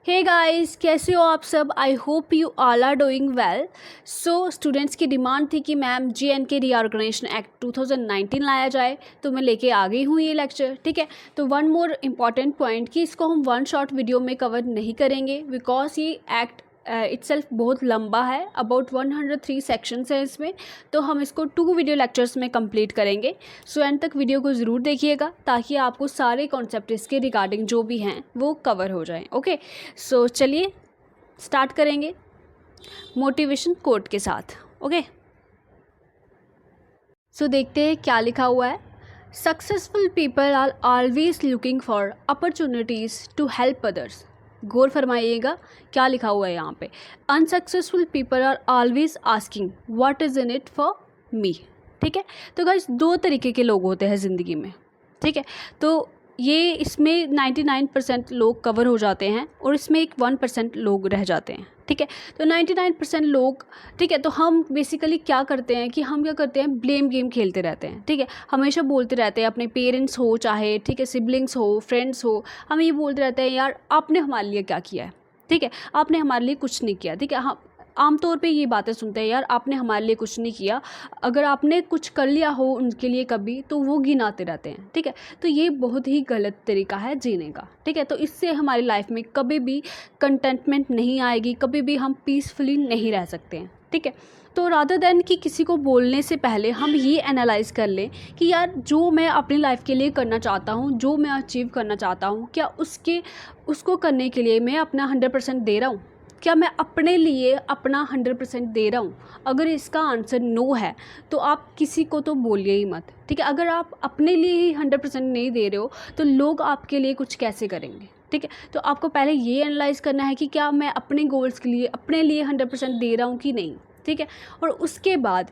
Hey guys, कैसे हो आप सब। I hope you all are doing well. So students की डिमांड थी कि मैम JNK रीऑर्गेनाइजेशन एक्ट 2019 लाया जाए, तो मैं लेके आ गई हूँ ये लेक्चर। ठीक है, तो वन मोर इम्पॉर्टेंट पॉइंट कि इसको हम वन शॉर्ट वीडियो में कवर नहीं करेंगे बिकॉज ये एक्ट इट्सेल्फ बहुत लंबा है, अबाउट 103 सेक्शंस है इसमें, तो हम इसको 2 वीडियो लेक्चर्स में कंप्लीट करेंगे। सो एंड तक वीडियो को ज़रूर देखिएगा ताकि आपको सारे कॉन्सेप्ट इसके रिगार्डिंग जो भी हैं वो कवर हो जाएं। ओके, सो चलिए स्टार्ट करेंगे मोटिवेशन कोट के साथ। ओके, सो देखते हैं क्या लिखा हुआ है। Successful people are always looking for opportunities to help others. गौर फरमाइएगा क्या लिखा हुआ है यहाँ पे। Unsuccessful people are always asking what is in it for me. ठीक है, तो गाइस 2 तरीके के लोग होते हैं ज़िंदगी में। ठीक है, तो ये इसमें 99% लोग कवर हो जाते हैं और इसमें एक 1% लोग रह जाते हैं। ठीक है, तो 99% लोग, ठीक है, तो हम बेसिकली क्या करते हैं कि हम क्या करते हैं, ब्लेम गेम खेलते रहते हैं। ठीक है, हमेशा बोलते रहते हैं, अपने पेरेंट्स हो चाहे, ठीक है, सिबलिंग्स हो, फ्रेंड्स हो, हम ये बोलते रहते हैं यार आपने हमारे लिए क्या किया है। ठीक है, आपने हमारे लिए कुछ नहीं किया। ठीक है, हम आमतौर पे ये बातें सुनते हैं, यार आपने हमारे लिए कुछ नहीं किया। अगर आपने कुछ कर लिया हो उनके लिए कभी, तो वो गिनाते रहते हैं। ठीक है, तो ये बहुत ही गलत तरीका है जीने का। ठीक है, तो इससे हमारी लाइफ में कभी भी कंटेंटमेंट नहीं आएगी, कभी भी हम पीसफुली नहीं रह सकते हैं। ठीक है, तो रादर देन कि किसी को बोलने से पहले हम ये एनालाइज़ कर लें कि यार जो मैं अपनी लाइफ के लिए करना चाहता हूँ, जो मैं अचीव करना चाहता हूँ, क्या उसको करने के लिए मैं अपना 100% दे रहा हूँ। क्या मैं अपने लिए अपना 100% दे रहा हूँ। अगर इसका आंसर नो है तो आप किसी को तो बोलिए ही मत। ठीक है, अगर आप अपने लिए ही 100% नहीं दे रहे हो तो लोग आपके लिए कुछ कैसे करेंगे। ठीक है, तो आपको पहले ये एनालाइज़ करना है कि क्या मैं अपने गोल्स के लिए अपने लिए 100% दे रहा हूँ कि नहीं। ठीक है, और उसके बाद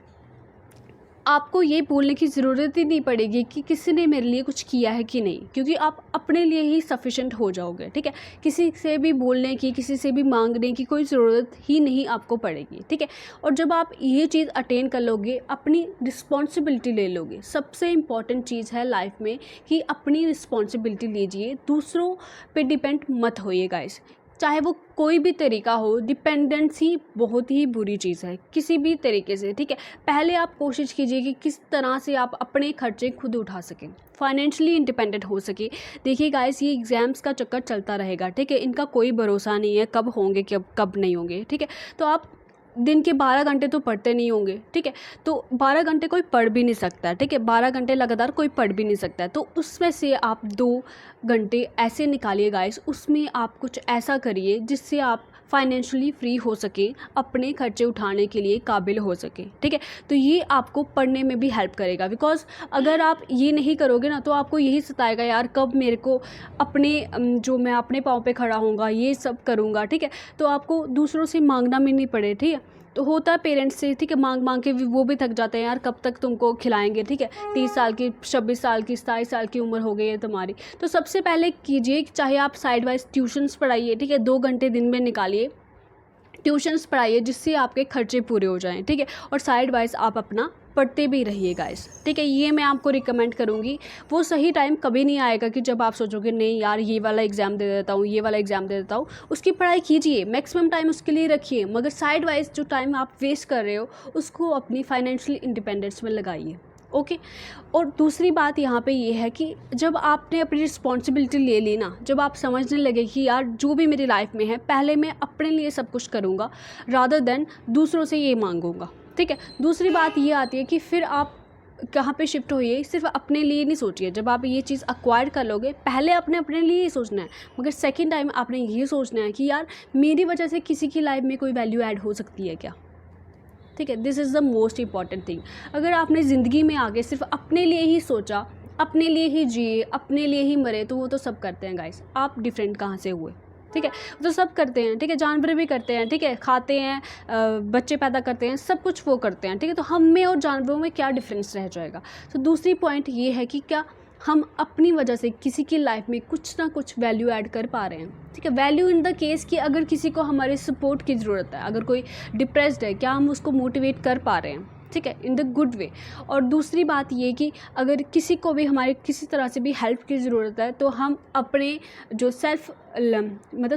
आपको ये बोलने की ज़रूरत ही नहीं पड़ेगी कि किसी ने मेरे लिए कुछ किया है कि नहीं, क्योंकि आप अपने लिए ही सफिशेंट हो जाओगे। ठीक है, किसी से भी बोलने की, किसी से भी मांगने की कोई ज़रूरत ही नहीं आपको पड़ेगी। ठीक है, और जब आप ये चीज़ अटेन कर लोगे, अपनी रिस्पॉन्सिबिलिटी ले लोगे। सबसे इम्पॉर्टेंट चीज़ है लाइफ में कि अपनी रिस्पॉन्सिबिलिटी लीजिए, दूसरों पे डिपेंड मत होइए गाइस। चाहे वो कोई भी तरीका हो, डिपेंडेंसी बहुत ही बुरी चीज़ है किसी भी तरीके से। ठीक है, पहले आप कोशिश कीजिए कि किस तरह से आप अपने खर्चे खुद उठा सकें, फाइनेंशियली इंडिपेंडेंट हो सके। देखिए गाइस, ये एग्ज़ाम्स का चक्कर चलता रहेगा। ठीक है, इनका कोई भरोसा नहीं है कब होंगे कब नहीं होंगे। ठीक है, तो आप दिन के 12 घंटे तो पढ़ते नहीं होंगे। ठीक है, तो 12 घंटे कोई पढ़ भी नहीं सकता है। ठीक है, 12 घंटे लगातार कोई पढ़ भी नहीं सकता है। तो उसमें से आप 2 घंटे ऐसे निकालिए गाइस, उसमें आप कुछ ऐसा करिए जिससे आप फाइनेंशियली फ्री हो सके, अपने खर्चे उठाने के लिए काबिल हो सके। ठीक है, तो ये आपको पढ़ने में भी हेल्प करेगा। बिकॉज अगर आप ये नहीं करोगे ना तो आपको यही सताएगा, यार कब मेरे को अपने जो मैं अपने पाँव पे खड़ा होऊंगा, ये सब करूँगा। ठीक है, तो आपको दूसरों से मांगना भी नहीं पड़े। ठीक है, तो होता है पेरेंट्स से, ठीक है, मांग मांग के वो भी थक जाते हैं, यार कब तक तुमको खिलाएंगे। ठीक है, 30 साल की, 26 साल की, 27 साल की उम्र हो गई है तुम्हारी। तो सबसे पहले कीजिए, चाहे आप साइड वाइज ट्यूशन्स पढ़ाइए। ठीक है, 2 घंटे दिन में निकालिए, ट्यूशन्स पढ़ाइए जिससे आपके खर्चे पूरे हो जाएं। ठीक है, और साइड वाइज आप अपना पढ़ते भी रहिए गाइस। ठीक है, ये मैं आपको रिकमेंड करूँगी। वो सही टाइम कभी नहीं आएगा कि जब आप सोचोगे नहीं यार ये वाला एग्ज़ाम दे देता हूँ, ये वाला एग्ज़ाम दे देता हूँ। उसकी पढ़ाई कीजिए, मैक्सिमम टाइम उसके लिए रखिए, मगर साइड वाइज जो टाइम आप वेस्ट कर रहे हो उसको अपनी फाइनेंशियल इंडिपेंडेंस में लगाइए। ओके, और दूसरी बात यहाँ पे ये है कि जब आपने अपनी रिस्पॉन्सिबिलिटी ले ली ना, जब आप समझने लगे कि यार जो भी मेरी लाइफ में है, पहले मैं अपने लिए सब कुछ करूँगा रादर देन दूसरों से ये मांगूंगा। ठीक है, दूसरी बात ये आती है कि फिर आप कहाँ पे शिफ्ट होइए, सिर्फ अपने लिए नहीं सोचिए। जब आप ये चीज़ एक्वायर कर लोगे, पहले आपने अपने लिए ही सोचना है, मगर सेकेंड टाइम आपने ये सोचना है कि यार मेरी वजह से किसी की लाइफ में कोई वैल्यू ऐड हो सकती है क्या। ठीक है, this is the most important thing. अगर आपने ज़िंदगी में आगे सिर्फ अपने लिए ही सोचा, अपने लिए ही जिए, अपने लिए ही मरे, तो वो तो सब करते हैं गाइस। आप डिफरेंट कहाँ से हुए। ठीक है, तो सब करते हैं। ठीक है, जानवर भी करते हैं। ठीक है, खाते हैं, बच्चे पैदा करते हैं, सब कुछ वो करते हैं। ठीक है, तो हम में और जानवरों में क्या डिफरेंस रह जाएगा। तो दूसरी पॉइंट ये है कि क्या हम अपनी वजह से किसी की लाइफ में कुछ ना कुछ वैल्यू ऐड कर पा रहे हैं। ठीक है, वैल्यू इन द केस कि अगर किसी को हमारे सपोर्ट की ज़रूरत है, अगर कोई डिप्रेस्ड है, क्या हम उसको मोटिवेट कर पा रहे हैं। ठीक है, इन द गुड वे। और दूसरी बात ये कि अगर किसी को भी हमारे किसी तरह से भी हेल्प की ज़रूरत है तो हम अपने जो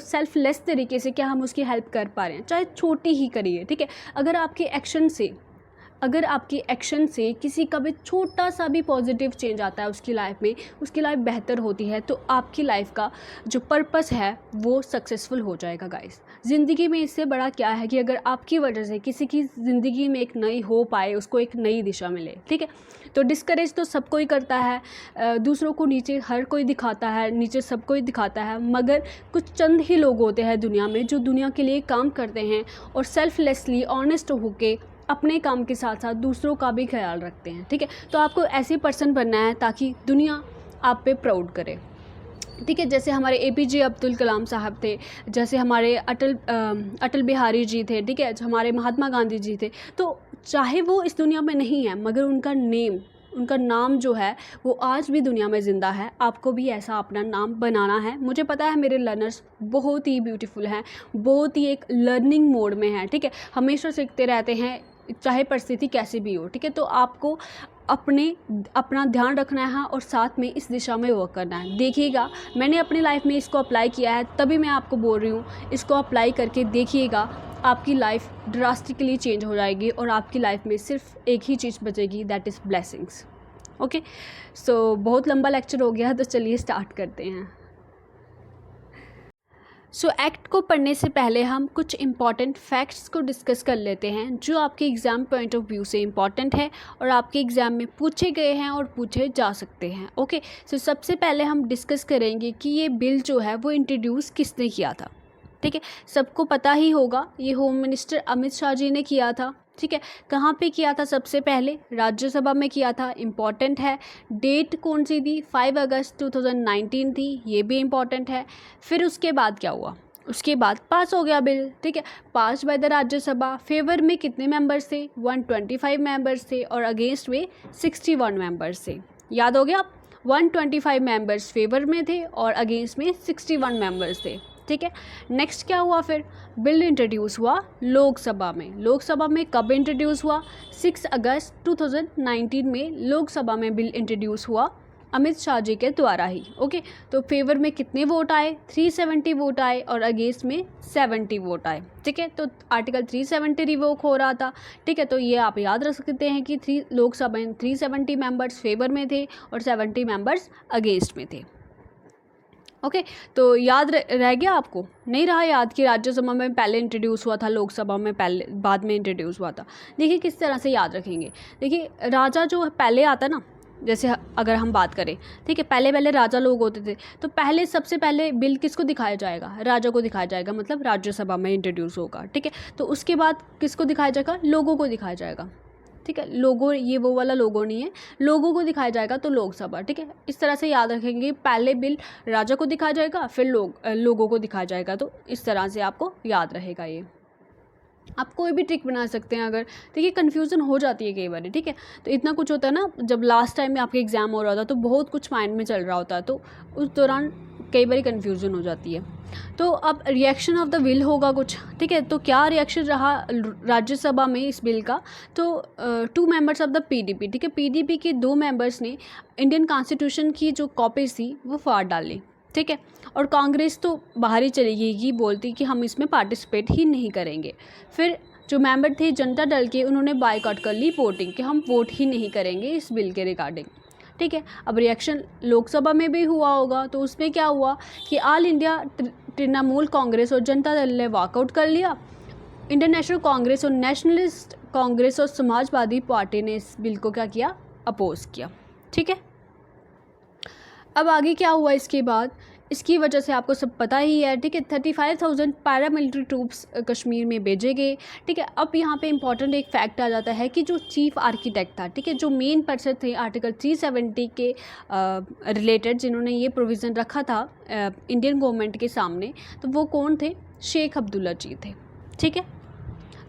सेल्फलेस तरीके से क्या हम उसकी हेल्प कर पा रहे हैं, चाहे छोटी ही करिए, ठीक है। अगर आपके एक्शन से किसी का भी छोटा सा भी पॉजिटिव चेंज आता है उसकी लाइफ में, उसकी लाइफ बेहतर होती है, तो आपकी लाइफ का जो पर्पस है वो सक्सेसफुल हो जाएगा गाइस। ज़िंदगी में इससे बड़ा क्या है कि अगर आपकी वजह से किसी की ज़िंदगी में एक नई होप आए, उसको एक नई दिशा मिले, ठीक है। तो डिस्करेज तो सब कोई करता है, दूसरों को नीचे हर कोई दिखाता है, नीचे सब कोई दिखाता है, मगर कुछ चंद ही लोग होते हैं दुनिया में जो दुनिया के लिए काम करते हैं और सेल्फलेसली ऑनेस्ट होके अपने काम के साथ साथ दूसरों का भी ख्याल रखते हैं, ठीक है। तो आपको ऐसे पर्सन बनना है ताकि दुनिया आप पे प्राउड करे, ठीक है। जैसे हमारे APJ अब्दुल कलाम साहब थे, जैसे हमारे अटल बिहारी जी थे, ठीक है, हमारे महात्मा गांधी जी थे। तो चाहे वो इस दुनिया में नहीं है मगर उनका नाम जो है वो आज भी दुनिया में ज़िंदा है। आपको भी ऐसा अपना नाम बनाना है। मुझे पता है मेरे लर्नर्स बहुत ही ब्यूटीफुल हैं, बहुत ही एक लर्निंग मोड में हैं, ठीक है, हमेशा सीखते रहते हैं चाहे परिस्थिति कैसी भी हो, ठीक है। तो आपको अपना ध्यान रखना है और साथ में इस दिशा में वर्क करना है। देखिएगा, मैंने अपनी लाइफ में इसको अप्लाई किया है, तभी मैं आपको बोल रही हूँ, इसको अप्लाई करके देखिएगा, आपकी लाइफ ड्रास्टिकली चेंज हो जाएगी और आपकी लाइफ में सिर्फ एक ही चीज़ बचेगी, दैट इज़ ब्लेसिंग्स। ओके, सो बहुत लंबा लेक्चर हो गया, तो चलिए स्टार्ट करते हैं। सो एक्ट को पढ़ने से पहले हम कुछ इम्पॉर्टेंट फैक्ट्स को डिस्कस कर लेते हैं जो आपके एग्ज़ाम पॉइंट ऑफ व्यू से इम्पॉर्टेंट है और आपके एग्ज़ाम में पूछे गए हैं और पूछे जा सकते हैं। ओके, सो सबसे पहले हम डिस्कस करेंगे कि ये बिल जो है वो इंट्रोड्यूस किसने किया था, ठीक है। सबको पता ही होगा, ये होम मिनिस्टर अमित शाह जी ने किया था, ठीक है। कहाँ पे किया था? सबसे पहले राज्यसभा में किया था, इम्पॉर्टेंट है। डेट कौन सी थी? 5 अगस्त 2019 थी, ये भी इम्पॉर्टेंट है। फिर उसके बाद क्या हुआ? उसके बाद पास हो गया बिल, ठीक है, पास बाय द राज्यसभा। फेवर में कितने मेंबर्स थे? 125 मेंबर्स थे और अगेंस्ट में 61 मेंबर्स थे। याद हो गया? 125 मेंबर्स फेवर में थे और अगेंस्ट में 61 मेंबर्स थे, ठीक है। नेक्स्ट क्या हुआ? फिर बिल इंट्रोड्यूस हुआ लोकसभा में। लोकसभा में कब इंट्रोड्यूस हुआ? 6 अगस्त 2019 में लोकसभा में बिल इंट्रोड्यूस हुआ अमित शाह जी के द्वारा ही। ओके, तो फेवर में कितने वोट आए? 370 वोट आए और अगेंस्ट में 70 वोट आए, ठीक है। तो आर्टिकल 370 रिवोक हो रहा था, ठीक है। तो ये आप याद रख सकते हैं कि लोकसभा में 370 मेंबर्स फेवर में थे और 70 मेंबर्स अगेंस्ट में थे। ओके, तो याद रह गया आपको? नहीं रहा याद कि राज्यसभा में पहले इंट्रोड्यूस हुआ था, लोकसभा में पहले बाद में इंट्रोड्यूस हुआ था? देखिए किस तरह से याद रखेंगे। देखिए राजा जो पहले आता ना, जैसे अगर हम बात करें, ठीक है, पहले राजा लोग होते थे, तो सबसे पहले बिल किसको दिखाया जाएगा? राजा को दिखाया जाएगा, मतलब राज्यसभा में इंट्रोड्यूस होगा, ठीक है। तो उसके बाद किसको दिखाया जाएगा? लोगों को दिखाया जाएगा, ठीक है। लोगों, ये वो वाला लोगों नहीं है, लोगों को दिखाया जाएगा तो लोकसभा, ठीक है। इस तरह से याद रखेंगे, पहले बिल राजा को दिखाया जाएगा, फिर लोगों को दिखाया जाएगा। तो इस तरह से आपको याद रहेगा। ये आप कोई भी ट्रिक बना सकते हैं। अगर देखिए कन्फ्यूज़न हो जाती है कई बार, ठीक है। तो इतना कुछ होता है ना, जब लास्ट टाइम में आपके एग्ज़ाम हो रहा था तो बहुत कुछ माइंड में चल रहा होता है, तो उस दौरान कई बार कन्फ्यूज़न हो जाती है। तो अब रिएक्शन ऑफ द बिल होगा कुछ, ठीक है। तो क्या रिएक्शन रहा राज्यसभा में इस बिल का? तो 2 मेंबर्स ऑफ द PDP, ठीक है, PDP के 2 मेंबर्स ने इंडियन कॉन्स्टिट्यूशन की जो कॉपीज़ थी वो फाड़ डाली, ठीक है। और कांग्रेस तो बाहर ही चली गई, बोलती कि हम इसमें पार्टिसिपेट ही नहीं करेंगे। फिर जो मेंबर थे जनता दल के, उन्होंने बायकॉट कर ली वोटिंग, कि हम वोट ही नहीं करेंगे इस बिल के रिगार्डिंग, ठीक है। अब रिएक्शन लोकसभा में भी हुआ होगा, तो उसमें क्या हुआ कि ऑल इंडिया तृणमूल कांग्रेस और जनता दल ने वॉकआउट कर लिया। इंडियन नेशनल कांग्रेस और नेशनलिस्ट कांग्रेस और समाजवादी पार्टी ने इस बिल को क्या किया? अपोज किया, ठीक है। अब आगे क्या हुआ इसके बाद? इसकी वजह से आपको सब पता ही है, ठीक है। 35,000 पैरामिलिट्री ट्रूप्स कश्मीर में भेजे गए, ठीक है। अब यहाँ पे इंपॉर्टेंट एक फैक्ट आ जाता है कि जो चीफ आर्किटेक्ट था, ठीक है, जो मेन पर्सन थे आर्टिकल 370 के रिलेटेड, जिन्होंने ये प्रोविज़न रखा था इंडियन गवर्नमेंट के सामने, तो वो कौन थे? शेख अब्दुल्ला जी थे, ठीक है।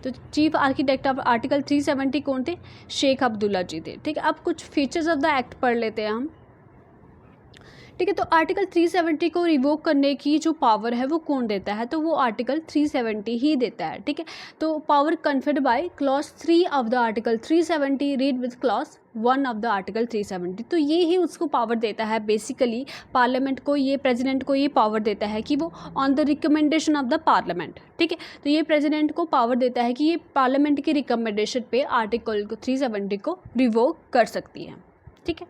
तो चीफ आर्किटेक्ट ऑफ आर्टिकल 370 कौन थे? शेख अब्दुल्ला जी थे, ठीक है। अब कुछ फीचर्स ऑफ द एक्ट पढ़ लेते हैं हम, ठीक है। तो आर्टिकल 370 को रिवोक करने की जो पावर है वो कौन देता है, तो वो आर्टिकल 370 ही देता है। ठीक है। तो power conferred by clause 3 of the article 370 read with clause 1 of the article 370। तो ये ही उसको पावर देता है बेसिकली, पार्लियामेंट को, ये प्रेसिडेंट को ये पावर देता है कि वो on the recommendation of the parliament, ठीक है, तो ये प्रेसिडेंट को पावर देता है कि ये पार्लियामेंट की रिकमेंडेशन पे आर्टिकल 370 को रिवोक कर सकती है। ठीक है,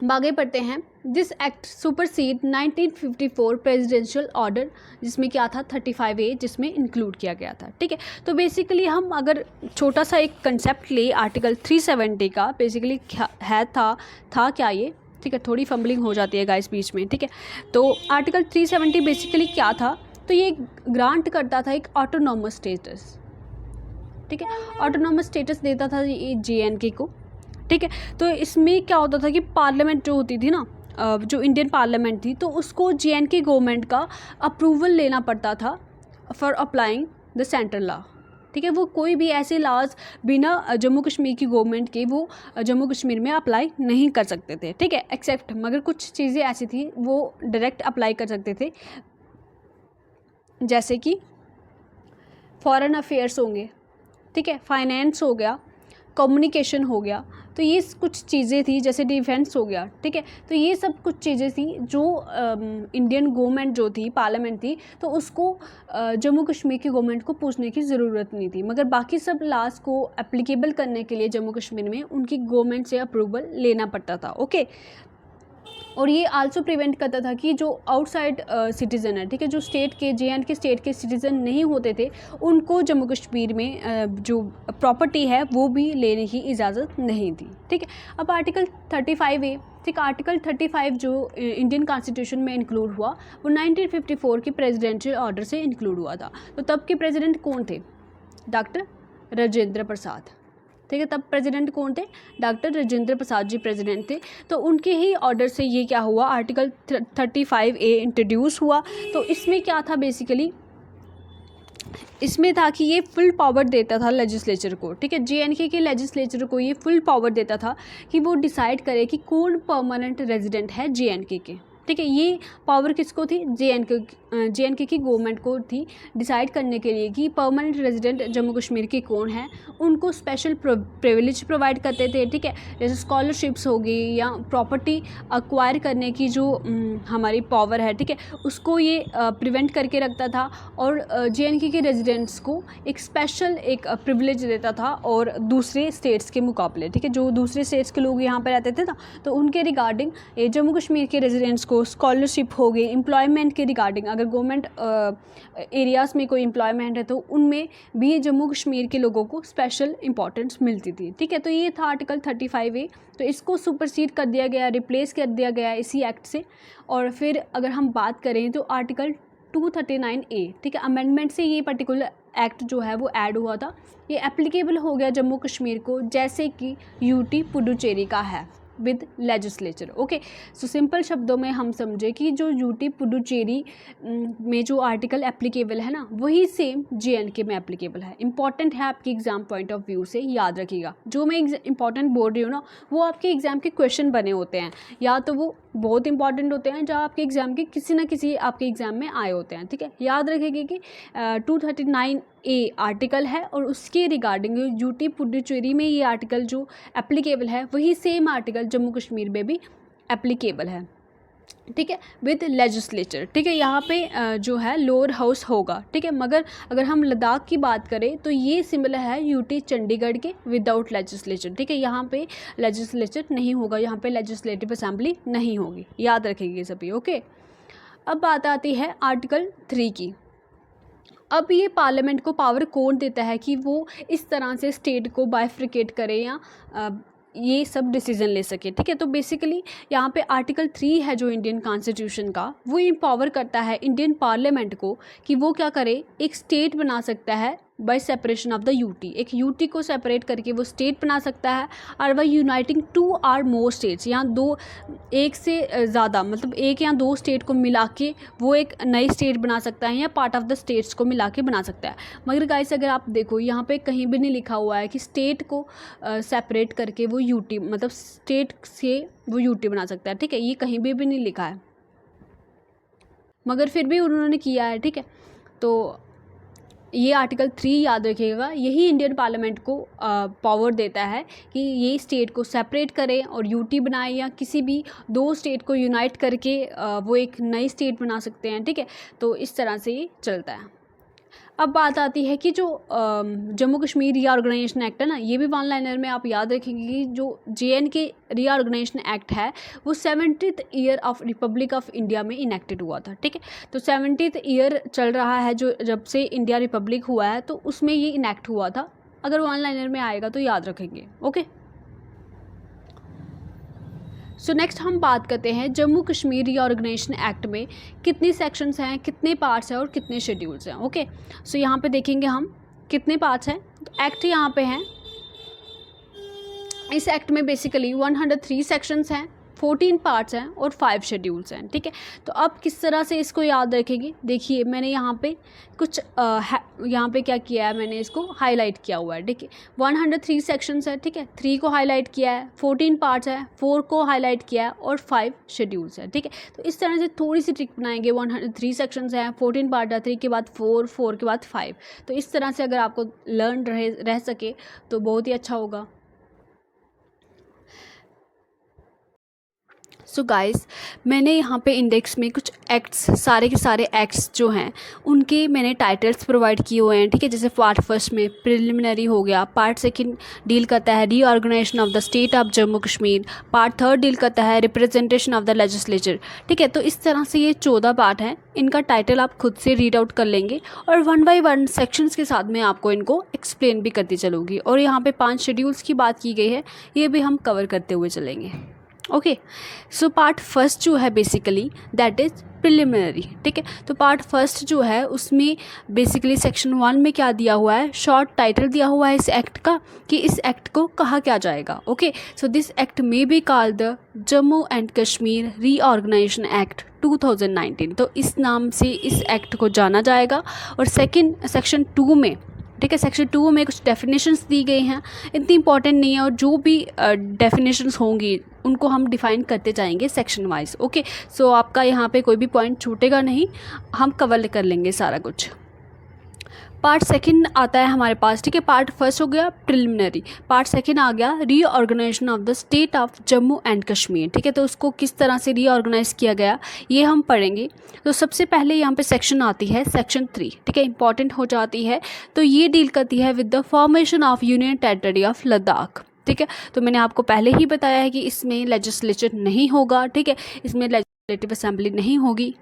आगे पढ़ते हैं। This act supersede 1954 presidential order, जिसमें क्या था 35A, जिसमें इंक्लूड किया गया था। ठीक है, तो बेसिकली हम अगर छोटा सा एक कंसेप्ट ले आर्टिकल 370 का, बेसिकली है था क्या ये, ठीक है, थोड़ी फंबलिंग हो जाती है गाइस बीच में। ठीक है, तो आर्टिकल 370 बेसिकली क्या था, तो ये ग्रांट करता था एक ऑटोनॉमस स्टेटस। ठीक है, ऑटोनॉमस स्टेटस देता था ये JNK को। ठीक है, तो इसमें क्या होता था कि पार्लियामेंट जो होती थी ना, जो इंडियन पार्लियामेंट थी, तो उसको JNK गवर्नमेंट का अप्रूवल लेना पड़ता था for applying the central law. ठीक है, वो कोई भी ऐसे लॉज बिना जम्मू कश्मीर की गवर्नमेंट के वो जम्मू कश्मीर में अप्लाई नहीं कर सकते थे। ठीक है, एक्सेप्ट, मगर कुछ चीज़ें ऐसी थी वो डायरेक्ट अप्लाई कर सकते थे, जैसे कि फॉरेन अफेयर्स होंगे, ठीक है, फाइनेंस हो गया, कम्युनिकेशन हो गया, तो ये कुछ चीज़ें थी, जैसे डिफेंस हो गया। ठीक है, तो ये सब कुछ चीज़ें थी जो इंडियन गवर्नमेंट जो थी, पार्लियामेंट थी, तो उसको जम्मू कश्मीर की गवर्नमेंट को पूछने की ज़रूरत नहीं थी, मगर बाकी सब लॉज को एप्लीकेबल करने के लिए जम्मू कश्मीर में उनकी गवर्नमेंट से अप्रूवल लेना पड़ता था। ओके, और ये आल्सो प्रिवेंट करता था कि जो आउटसाइड सिटीज़न है, ठीक है, जो स्टेट के JNK स्टेट के सिटीज़न नहीं होते थे, उनको जम्मू कश्मीर में जो प्रॉपर्टी है वो भी लेने की इजाज़त नहीं थी। ठीक है, अब आर्टिकल 35A, ठीक, आर्टिकल 35 जो इंडियन कॉन्स्टिट्यूशन में इंक्लूड हुआ वो 1954 के प्रेसिडेंशियल ऑर्डर से इंक्लूड हुआ था। तो तब के प्रेसिडेंट कौन थे, डॉक्टर राजेंद्र प्रसाद। ठीक है, तब प्रेसिडेंट कौन थे, डॉक्टर राजेंद्र प्रसाद जी प्रेसिडेंट थे। तो उनके ही ऑर्डर से ये क्या हुआ, आर्टिकल 35A इंट्रोड्यूस हुआ। तो इसमें क्या था, बेसिकली इसमें था कि ये फुल पावर देता था लेजिस्लेचर को। ठीक है, JNK के लेजिस्लेचर को ये फुल पावर देता था कि वो डिसाइड करे कि कौन परमानेंट रेजिडेंट है JNK के। ठीक है, ये पावर किसको थी, JNK की गवर्नमेंट को थी डिसाइड करने के लिए कि परमानेंट रेजिडेंट जम्मू कश्मीर के कौन है। उनको स्पेशल प्रिविलेज प्रोवाइड करते थे। ठीक है, जैसे स्कॉलरशिप्स होगी या प्रॉपर्टी अक्वायर करने की जो हमारी पावर है, ठीक है, उसको ये प्रिवेंट करके रखता था। और JNK के रेजिडेंट्स को एक स्पेशल एक प्रिविलेज देता था और दूसरे स्टेट्स के मुकाबले। ठीक है, जो दूसरे स्टेट्स के लोग यहाँ पर रहते थे ना, तो उनके रिगार्डिंग जम्मू कश्मीर के रेजिडेंट्स को स्कॉलरशिप हो गई, एम्प्लॉयमेंट के रिगार्डिंग, अगर गवर्नमेंट एरियाज़ में कोई एम्प्लॉयमेंट है तो उनमें भी जम्मू कश्मीर के लोगों को स्पेशल इंपॉर्टेंस मिलती थी। ठीक है, तो ये था आर्टिकल 35A। तो इसको सुपरसीड कर दिया गया, रिप्लेस कर दिया गया इसी एक्ट से। और फिर अगर हम बात करें तो आर्टिकल 239A, ठीक है, अमेंडमेंट से ये पर्टिकुलर एक्ट जो है वो ऐड हुआ था। ये एप्लीकेबल हो गया जम्मू कश्मीर को, जैसे कि UT पुडुचेरी का है with legislature. Okay, so simple शब्दों में हम समझे कि जो UT पुडुचेरी में जो आर्टिकल एप्लीकेबल है ना, वही सेम JNK में एप्लीकेबल है। इंपॉर्टेंट है आपके एग्जाम पॉइंट ऑफ व्यू से, याद रखिएगा। जो मैं इंपॉर्टेंट बोल रही हूँ ना, वो आपके एग्जाम के क्वेश्चन बने होते हैं, या तो वो बहुत इंपॉर्टेंट होते हैं जहाँ आपके एग्जाम के किसी ना किसी आपके एग्जाम में आए होते हैं। ठीक है, याद रखिएगा कि 239A आर्टिकल है और उसके रिगार्डिंग UT पुडुचेरी में ये आर्टिकल जो एप्लीकेबल है वही सेम आर्टिकल जम्मू कश्मीर में भी एप्लीकेबल है। ठीक है, विद लेजिस्लेचर। ठीक है, यहाँ पे जो है लोअर हाउस होगा। ठीक है, मगर अगर हम लद्दाख की बात करें तो ये सिमिलर है UT चंडीगढ़ के विदाउट लेजिस्लेचर। ठीक है, यहाँ पे लेजिस्लेचर नहीं होगा, यहाँ पे लेजिस्लेटिव असेंबली नहीं होगी, याद रखेंगे सभी। ओके, अब बात आती है आर्टिकल 3 की। अब ये पार्लियामेंट को पावर कौन देता है कि वो इस तरह से स्टेट को बाइफ्रिकेट करे या ये सब डिसीजन ले सके। ठीक है, तो बेसिकली यहाँ पे आर्टिकल 3 है जो इंडियन कॉन्स्टिट्यूशन का, वो एम्पावर करता है इंडियन पार्लियामेंट को कि वो क्या करे, एक स्टेट बना सकता है bye separation of the UT. एक यूटी को सेपरेट करके वो स्टेट बना सकता है, और बाय यूनाइटिंग 2 और मोर स्टेट्स, यहाँ दो, एक से ज़्यादा, मतलब एक या दो स्टेट को मिला के वो एक नई स्टेट बना सकता है, या पार्ट ऑफ द स्टेट्स को मिला के बना सकता है। मगर गाइस अगर आप देखो यहाँ पे कहीं भी नहीं लिखा हुआ है कि स्टेट को सेपरेट करके वो यूटी, मतलब स्टेट से वो यूटी बना सकता है, ठीक है, ये कहीं भी नहीं लिखा है, मगर फिर भी उन्होंने किया है, ठीक है। तो ये आर्टिकल 3 याद रखिएगा, यही इंडियन पार्लियामेंट को पावर देता है कि ये स्टेट को सेपरेट करें और यूटी बनाए, या किसी भी दो स्टेट को यूनाइट करके वो एक नई स्टेट बना सकते हैं, ठीक है। तो इस तरह से ये चलता है। अब बात आती है कि जो जम्मू कश्मीर रीऑर्गेनाइजेशन एक्ट है ना, ये भी वन लाइनर में आप याद रखेंगे कि जो JNK रीऑर्गेनाइजेशन एक्ट है वो 70th year of Republic of India में इनेक्टेड हुआ था, ठीक है। तो 70th ईयर चल रहा है जो जब से इंडिया रिपब्लिक हुआ है, तो उसमें ये इनेक्ट हुआ था। अगर वन लाइनर में आएगा तो याद रखेंगे, ओके। सो नेक्स्ट हम बात करते हैं जम्मू कश्मीर रीऑर्गेनाइजेशन एक्ट में कितने सेक्शंस हैं, कितने पार्ट्स हैं और कितने शेड्यूल्स हैं, ओके। सो यहाँ पे देखेंगे हम कितने पार्ट्स हैं। एक्ट यहाँ पे हैं, इस एक्ट में बेसिकली 103 सेक्शंस हैं, 14 पार्ट्स हैं और 5 शेड्यूल्स हैं, ठीक है। तो अब किस तरह से इसको याद रखेंगे, देखिए मैंने यहाँ पे कुछ यहाँ पे क्या किया है, मैंने इसको हाईलाइट किया हुआ है, ठीक है। 103 सेक्शंस है, ठीक है, 3 को हाईलाइट किया है, 14 पार्ट्स है, 4 को हाईलाइट किया है और 5 शेड्यूल्स है, ठीक है। तो इस तरह से थोड़ी सी ट्रिक बनाएंगे। 103 सेक्शंस हैं, 14 पार्ट है, 3 के बाद 4, 4 के बाद 5। तो इस तरह से अगर आपको लर्न रह सके तो बहुत ही अच्छा होगा। सो गाइस, मैंने यहाँ पे इंडेक्स में कुछ एक्ट्स, सारे के सारे एक्ट्स जो हैं उनके मैंने टाइटल्स प्रोवाइड किए हुए हैं, ठीक है। जैसे पार्ट फर्स्ट में प्रिलिमिनरी हो गया, पार्ट सेकंड डील करता है reorganisation of the state of Jammu Kashmir, part third deal करता है रिप्रेजेंटेशन ऑफ द लेजिस्लेचर, ठीक है। तो इस तरह से ये 14 पार्ट हैं, इनका टाइटल आप खुद से रीड आउट कर लेंगे और 1 बाय 1 सेक्शंस के साथ मैं आपको इनको एक्सप्लेन भी करती चलूँगी। और यहाँ पे 5 शेड्यूल्स की बात की गई है, ये भी हम कवर करते हुए चलेंगे, ओके। सो पार्ट फर्स्ट जो है बेसिकली दैट इज़ प्रिलिमिनरी, ठीक है। तो पार्ट फर्स्ट जो है उसमें बेसिकली सेक्शन 1 में क्या दिया हुआ है, शॉर्ट टाइटल दिया हुआ है इस एक्ट का कि इस एक्ट को कहा क्या जाएगा, ओके। सो दिस एक्ट में be called the Jammu and Kashmir reorganisation act 2019। तो इस नाम से इस एक्ट को जाना जाएगा। और सेकंड सेक्शन 2 में, ठीक है, सेक्शन 2 में कुछ डेफिनेशंस दी गई हैं, इतनी इंपॉर्टेंट नहीं है, और जो भी डेफिनेशंस होंगी उनको हम डिफ़ाइन करते जाएंगे सेक्शन वाइज, ओके। सो आपका यहाँ पे कोई भी पॉइंट छूटेगा नहीं, हम कवर कर लेंगे सारा कुछ। पार्ट सेकंड आता है हमारे पास, ठीक है। पार्ट फर्स्ट हो गया प्रिलिमिनरी, पार्ट सेकंड आ गया reorganisation of the state of Jammu and Kashmir, ठीक है। तो उसको किस तरह से रीऑर्गेनाइज किया गया ये हम पढ़ेंगे। तो सबसे पहले यहाँ पे सेक्शन आती है सेक्शन 3, ठीक है, इंपॉर्टेंट हो जाती है। तो ये डील करती है with the formation of union territory of Ladakh, ठीक है। तो मैंने आपको पहले ही बताया है कि इसमें लेजिस्लेचर नहीं होगा, ठीक है, इसमें लेजिस्लेटिव असेंबली नहीं होगी।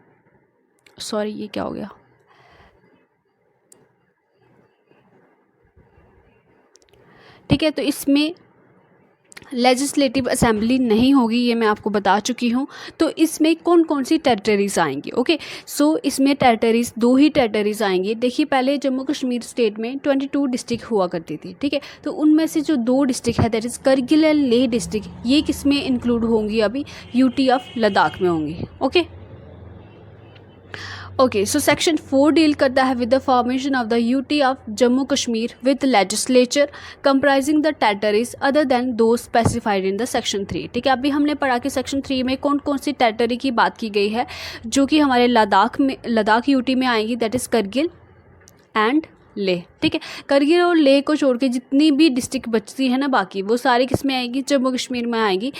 सॉरी, ये क्या हो गया, ठीक है। तो इसमें लेजिस्लेटिव असेंबली नहीं होगी, ये मैं आपको बता चुकी हूँ। तो इसमें कौन कौन सी टेरिटरीज आएंगी, ओके। सो इसमें टेरिटरीज, 2 ही टेरिटरीज आएंगी। देखिए पहले जम्मू कश्मीर स्टेट में 22 डिस्ट्रिक्ट हुआ करती थी, ठीक है। तो उनमें से जो 2 डिस्ट्रिक्ट है that is Kargil and Leh district, ये किस में इंक्लूड होंगी, अभी यूटी ऑफ लद्दाख में होंगी, okay. Okay, so section 4 deal करता है with the formation of the UT of Jammu Kashmir with legislature comprising the territories other than दो स्पेसिफाइड इन द सेक्शन 3, ठीक है। अभी हमने पढ़ा कि सेक्शन 3 में कौन कौन सी टेरिटरी की बात की गई है जो कि हमारे लद्दाख यूटी में आएंगी, that is Kargil and Leh, ठीक है। करगिल और लेह को छोड़ के जितनी भी डिस्ट्रिक्ट बचती है ना बाकी, वो सारी किस में आएगी, जम्मू कश्मीर में आएगी।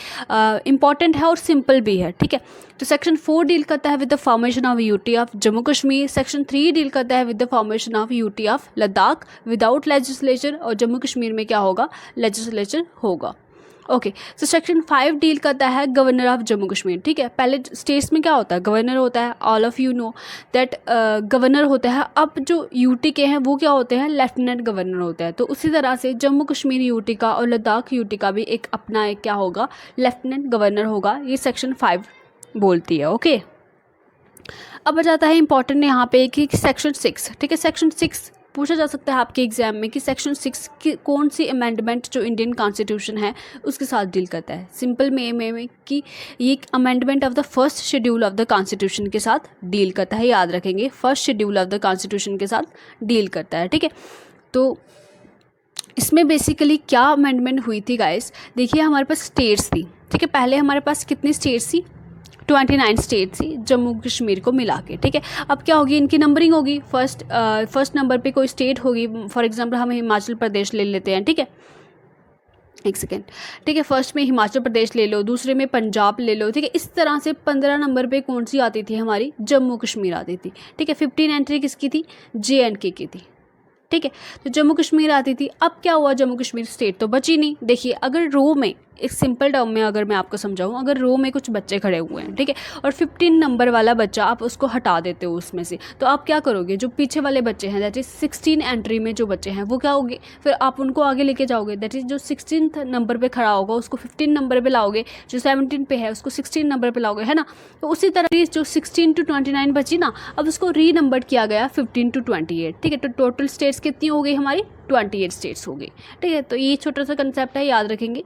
इंपॉर्टेंट है और सिंपल भी है, ठीक है। तो सेक्शन 4 डील करता है with the formation of UT of Jammu Kashmir, section 3 deal करता है with the formation of UT of Ladakh without legislature, और जम्मू कश्मीर में क्या होगा, लेजिस्लेचर होगा, ओके। सो सेक्शन 5 डील करता है गवर्नर ऑफ जम्मू कश्मीर, ठीक है। पहले स्टेट्स में क्या होता है, गवर्नर होता है, all of you know that governor होता है। अब जो यूटी के हैं वो क्या होते हैं, लेफ्टिनेंट गवर्नर होता है। तो उसी तरह से जम्मू कश्मीर यूटी का और लद्दाख यूटी का भी एक अपना एक क्या होगा, लेफ्टिनेंट गवर्नर होगा, ये सेक्शन 5 बोलती है, ओके। अब आ जाता है इंपॉर्टेंट यहाँ पे कि सेक्शन 6, ठीक है। सेक्शन 6 पूछा जा सकता है आपके एग्जाम में कि सेक्शन 6 की कौन सी अमेंडमेंट जो इंडियन कॉन्स्टिट्यूशन है उसके साथ डील करता है। सिंपल में कि ये amendment of the first schedule of the constitution के साथ डील करता है, याद रखेंगे, first schedule of the constitution के साथ डील करता है, ठीक है। तो इसमें बेसिकली क्या अमेंडमेंट हुई थी गाइस, देखिए हमारे पास स्टेट्स थी, ठीक है। पहले हमारे पास कितनी स्टेट्स थी, 29 स्टेट थी जम्मू कश्मीर को मिला के, ठीक है। अब क्या होगी, इनकी नंबरिंग होगी, फर्स्ट नंबर पे कोई स्टेट होगी, फॉर एग्जांपल हम हिमाचल प्रदेश ले लेते हैं, ठीक है, एक सेकेंड, ठीक है। फर्स्ट में हिमाचल प्रदेश ले लो, दूसरे में पंजाब ले लो, ठीक है। इस तरह से 15 नंबर पे कौन सी आती थी, हमारी जम्मू कश्मीर आती थी, ठीक है। 15 एंट्री किसकी थी, JNK की थी, ठीक है। तो जम्मू कश्मीर आती थी। अब क्या हुआ, जम्मू कश्मीर स्टेट तो बची नहीं। देखिए अगर रो में, एक सिंपल टर्म में अगर मैं आपको समझाऊं, अगर रो में कुछ बच्चे खड़े हुए हैं, ठीक है, और 15 नंबर वाला बच्चा आप उसको हटा देते हो उसमें से, तो आप क्या करोगे, जो पीछे वाले बच्चे हैं दैट इज 16 एंट्री में जो बच्चे हैं वो क्या होंगे, फिर आप उनको आगे लेके जाओगे, दैट इज जो 16 नंबर पे खड़ा होगा उसको 15 नंबर पे लाओगे, जो 17 पे है उसको 16 नंबर पे लाओगे, है ना। तो उसी तरह जो 16 to 29 बची ना, अब उसको रीनंबर्ड किया गया 15 to 28, ठीक है। तो टोटल स्टेट्स कितनी हो गई हमारी, 28 स्टेट्स हो गई, ठीक है। तो ये छोटा सा कंसेप्ट है, याद रखेंगे।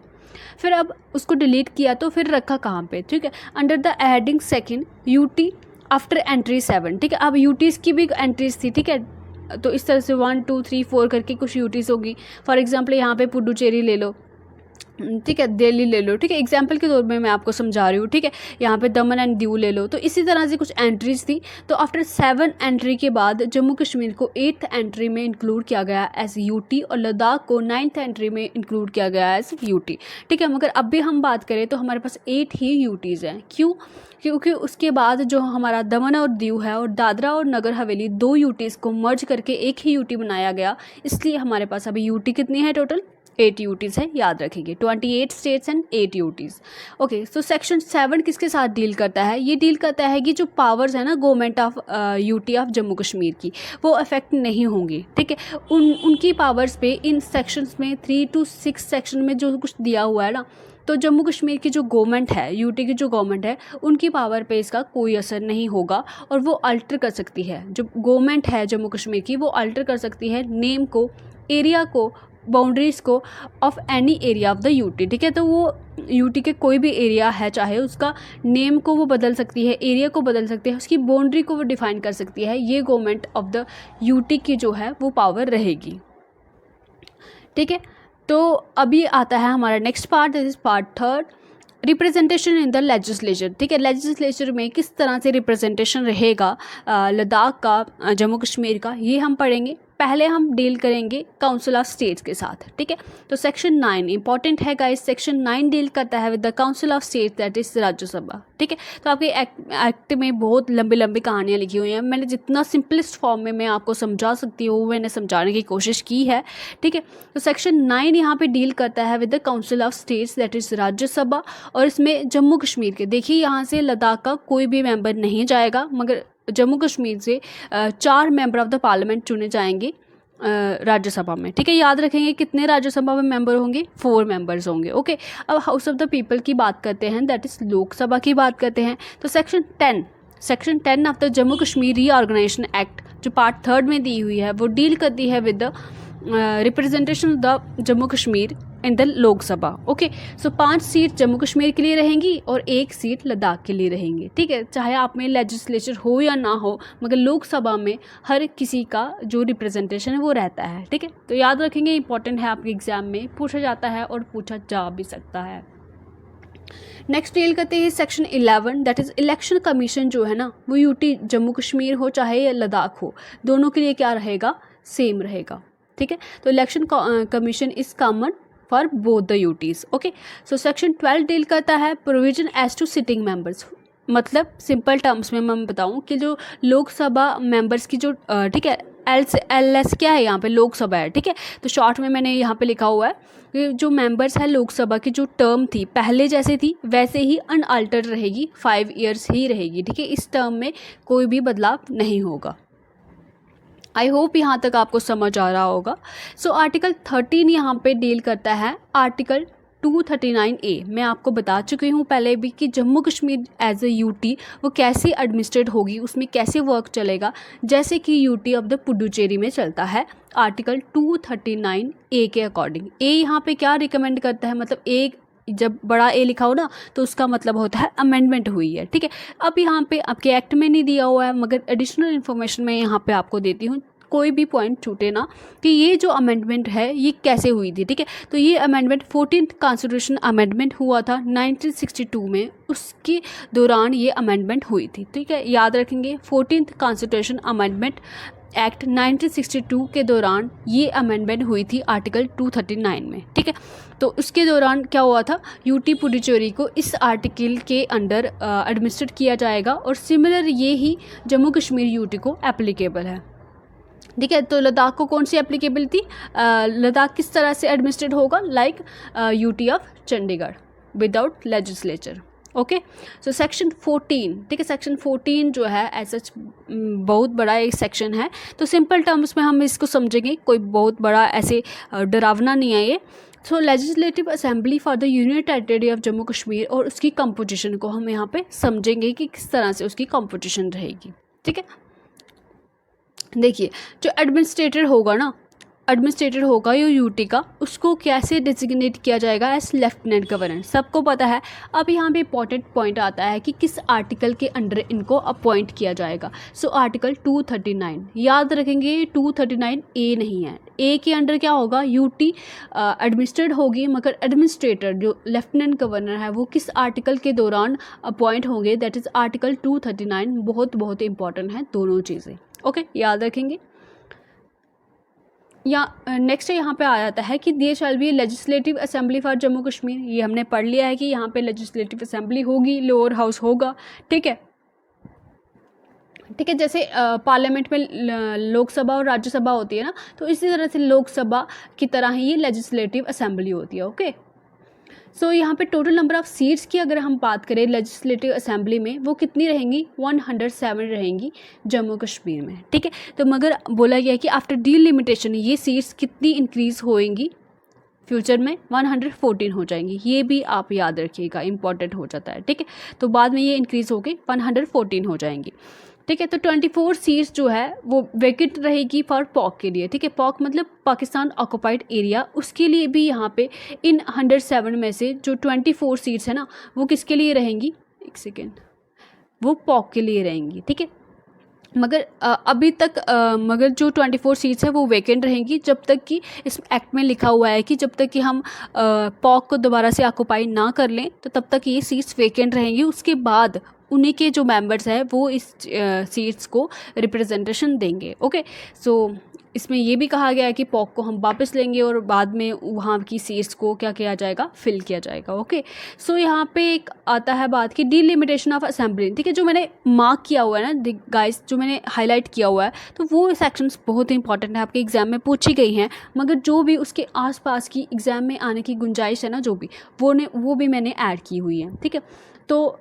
फिर अब उसको डिलीट किया तो फिर रखा कहाँ पे, ठीक है, under the heading second UT after entry 7, ठीक है। अब यूटीज़ की भी एंट्रीज थी, ठीक है। तो इस तरह से 1 2 3 4 करके कुछ यूटीज़ होगी। फॉर एग्जांपल यहाँ पे पुडुचेरी ले लो, ठीक है, दिल्ली ले लो, ठीक है, एग्जाम्पल के तौर में मैं आपको समझा रही हूँ, ठीक है। यहाँ पे दमन एंड दीव ले लो। तो इसी तरह से कुछ एंट्रीज थी। तो आफ्टर 7 एंट्री के बाद जम्मू कश्मीर को 8th एंट्री में इंक्लूड किया गया एज यूटी और लद्दाख को 9th एंट्री में इंक्लूड किया गया एज यूटी, ठीक है। मगर अब भी हम बात करें तो हमारे पास 8 ही यूटीज़ हैं। क्यों, क्योंकि उसके बाद जो हमारा दमन और दीव है और दादरा और नगर हवेली 2 यूटीज़ को मर्ज करके एक ही यूटी बनाया गया, इसलिए हमारे पास अभी यूटी कितनी है, टोटल 8 यूटीज़ है, याद रखिए, 28 states and 8 UTs. Okay, so section 7 किसके साथ डील करता है, ये डील करता है कि जो पावर्स है ना government of UT of Jammu Kashmir की, वो अफेक्ट नहीं होंगी, ठीक है। उनकी पावर्स पे इन सेक्शंस में 3 to 6 सेक्शन में जो कुछ दिया हुआ है ना, तो जम्मू कश्मीर की जो गवर्नमेंट है, यूटी की जो गवर्नमेंट है, उनकी पावर पे इसका कोई असर नहीं होगा और वो अल्टर कर सकती है, जो गवर्नमेंट है जम्मू कश्मीर की वो अल्टर कर सकती है नेम को, एरिया को, बाउंड्रीज़ को of any area of the UT, ठीक है। तो वो यूटी के कोई भी एरिया है, चाहे उसका नेम को वो बदल सकती है, एरिया को बदल सकती है, उसकी बाउंड्री को वो डिफाइन कर सकती है। ये गवर्नमेंट ऑफ द यूटी की जो है वो पावर रहेगी, ठीक है। तो अभी आता है हमारा next part, this is part 3, representation in the legislature, ठीक है। लेजिस्लेचर में किस तरह से रिप्रेजेंटेशन रहेगा लद्दाख का, जम्मू कश्मीर का, ये हम पढ़ेंगे। पहले हम डील करेंगे काउंसिल ऑफ स्टेट्स के साथ, ठीक है। तो सेक्शन 9 इंपॉर्टेंट है गाइस, सेक्शन 9 डील करता है with the council of states that is Rajya Sabha, ठीक है। तो आपके एक्ट में बहुत लंबी लंबी कहानियाँ लिखी हुई हैं, मैंने जितना सिंपलेस्ट फॉर्म में मैं आपको समझा सकती हूँ मैंने समझाने की कोशिश की है, ठीक है। तो सेक्शन 9 यहाँ पे डील करता है with the council of states that is Rajya Sabha, और इसमें जम्मू कश्मीर के, देखिए यहाँ से लद्दाख का कोई भी मेंबर नहीं जाएगा, मगर जम्मू कश्मीर से 4 मेंबर ऑफ द पार्लियामेंट चुने जाएंगे राज्यसभा में, ठीक है। याद रखेंगे कितने राज्यसभा में मेंबर होंगे, 4 मेंबर्स होंगे, ओके। अब हाउस ऑफ द पीपल की बात करते हैं, दैट इज लोकसभा की बात करते हैं। तो section 10 of the Jammu Kashmir reorganisation act जो पार्ट 3 में दी हुई है, वो डील करती है with the representation of the Jammu Kashmir in the Lok Sabha, okay. So 5 seat Jammu Kashmir के लिए रहेंगी और 1 सीट लद्दाख के लिए रहेंगी, ठीक है। चाहे आप में लेजिस्लेचर हो या ना हो, मगर लोकसभा में हर किसी का जो रिप्रेजेंटेशन है वो रहता है, ठीक है। तो याद रखेंगे, इंपॉर्टेंट है, आपके एग्जाम में पूछा जाता है और पूछा जा भी सकता है। नेक्स्ट डील करते हैं section 11 that is election commission, जो है ना वो यूटी जम्मू कश्मीर हो चाहे लद्दाख हो, दोनों के लिए क्या रहेगा, सेम रहेगा, ठीक है। तो election commission is common for both the UTs, okay. So section 12 deal करता है provision as to sitting members, मतलब सिंपल टर्म्स में मैं बताऊं कि जो लोकसभा मेंबर्स की जो ठीक है, LS क्या है यहाँ पे, लोकसभा है, ठीक है। तो शॉर्ट में मैंने यहाँ पे लिखा हुआ है कि जो मेंबर्स है लोकसभा की जो टर्म थी पहले जैसे थी वैसे ही अनअल्टर्ड रहेगी, 5 ईयर्स ही रहेगी, ठीक है। इस टर्म में कोई भी बदलाव नहीं होगा। आई होप यहाँ तक आपको समझ आ रहा होगा। सो आर्टिकल 13 यहाँ पे डील करता है आर्टिकल 239A मैं आपको बता चुकी हूँ पहले भी कि Jammu Kashmir as a UT वो कैसे एडमिनिस्ट्रेट होगी, उसमें कैसे वर्क चलेगा, जैसे कि यूटी ऑफ द पुडुचेरी में चलता है आर्टिकल 239A के अकॉर्डिंग। ए यहाँ पे क्या रिकमेंड करता है, मतलब एक जब बड़ा ए लिखा हो ना तो उसका मतलब होता है अमेंडमेंट हुई है, ठीक है। अब यहाँ पे आपके एक्ट में नहीं दिया हुआ है, मगर एडिशनल इन्फॉर्मेशन मैं यहाँ पे आपको देती हूँ, कोई भी पॉइंट छूटे ना, कि ये जो अमेंडमेंट है ये कैसे हुई थी, ठीक है। तो ये अमेंडमेंट 14th कॉन्स्टिट्यूशन अमेंडमेंट हुआ था 1962 में, उसके दौरान ये अमेंडमेंट हुई थी, ठीक है। याद रखेंगे 14th कॉन्स्टिट्यूशन अमेंडमेंट एक्ट 1962 के दौरान ये अमेंडमेंट हुई थी आर्टिकल 239 में, ठीक है। तो उसके दौरान क्या हुआ था, यूटी पुडुचेरी को इस आर्टिकल के अंडर एडमिनिस्ट्रेट किया जाएगा, और सिमिलर ये ही जम्मू कश्मीर यूटी को एप्लीकेबल है, ठीक है। तो लद्दाख को कौन सी एप्लीकेबल थी, लद्दाख किस तरह से एडमिनिस्ट्रेट होगा, like UT of Chandigarh without legislature, okay. So section 14, ठीक है, सेक्शन 14 जो है ऐसा बहुत बड़ा एक सेक्शन है, तो सिंपल टर्म्स में हम इसको समझेंगे, कोई बहुत बड़ा ऐसे डरावना नहीं है ये। So legislative assembly for the union territory of Jammu Kashmir, और उसकी कंपोजिशन को हम यहाँ पे समझेंगे कि किस तरह से उसकी कंपोजिशन रहेगी, ठीक है। देखिए जो एडमिनिस्ट्रेटर होगा ये यूटी का, उसको कैसे डिजिग्नेट किया जाएगा एज लेफ्टिनेंट गवर्नर, सबको पता है। अब यहाँ पे इंपॉर्टेंट पॉइंट आता है कि किस आर्टिकल के अंडर इनको अपॉइंट किया जाएगा। सो आर्टिकल 239 याद रखेंगे, 239A नहीं है, ए के अंडर क्या होगा, यूटी एडमिनिस्ट्रेट होगी, मगर एडमिनिस्ट्रेटर जो लेफ्टिनेंट गवर्नर है वो किस आर्टिकल के दौरान अपॉइंट होंगे, दैट इज़ आर्टिकल 239। बहुत इंपॉर्टेंट है दोनों चीज़ें, ओके, याद रखेंगे। या नेक्स्ट यहाँ पे आ जाता है कि there shall be legislative assembly for Jammu Kashmir, ये हमने पढ़ लिया है कि यहाँ पे लेजिस्लेटिव असेंबली होगी, लोअर हाउस होगा, ठीक है, ठीक है। जैसे पार्लियामेंट में लोकसभा और राज्यसभा होती है ना, तो इसी तरह से लोकसभा की तरह ही ये लेजिस्लेटिव असेंबली होती है, ओके। सो यहाँ पे टोटल नंबर ऑफ सीट्स की अगर हम बात करें लेजिस्लेटिव असेंबली में, वो कितनी रहेंगी, 107 रहेंगी जम्मू कश्मीर में, ठीक है। तो मगर बोला गया कि आफ्टर डीलिमिटेशन ये सीट्स कितनी इंक्रीज़ होएंगी, फ्यूचर में 114 हो जाएंगी, ये भी आप याद रखिएगा, इंपॉर्टेंट हो जाता है, ठीक है। तो बाद में ये इंक्रीज़ होके 114 हो जाएंगी, ठीक है। तो 24 सीट्स जो है वो वैकेंट रहेगी फॉर पॉक के लिए, ठीक है। पॉक मतलब पाकिस्तान ऑक्युपाइड एरिया, उसके लिए भी यहाँ पे इन 107 में से जो 24 सीट्स है ना वो किसके लिए रहेंगी, एक सेकेंड, वो पॉक के लिए रहेंगी, ठीक है। मगर अभी तक मगर जो 24 सीट्स है वो वैकेंट रहेंगी जब तक कि इस एक्ट में लिखा हुआ है कि जब तक कि हम पॉक को दोबारा से ऑक्युपाई ना कर लें तो तब तक ये सीट्स वैकेंट रहेंगी। उसके बाद उन्हीं के जो मेंबर्स हैं वो इस सीट्स को रिप्रेजेंटेशन देंगे, ओके। सो इसमें ये भी कहा गया है कि पॉक को हम वापस लेंगे और बाद में वहाँ की सीट्स को क्या किया जाएगा, फिल किया जाएगा, ओके। सो यहाँ पे एक आता है बात की डीलिमिटेशन ऑफ असेंबली, ठीक है। जो मैंने मार्क किया हुआ है ना गाइस, जो मैंने हाईलाइट किया हुआ है, तो वो सेक्शंस बहुत इंपॉर्टेंट है, आपके एग्जाम में पूछी गई हैं, मगर जो भी उसके आसपास की एग्ज़ाम में आने की गुंजाइश है ना, जो भी वो भी मैंने ऐड की हुई है, ठीक है। तो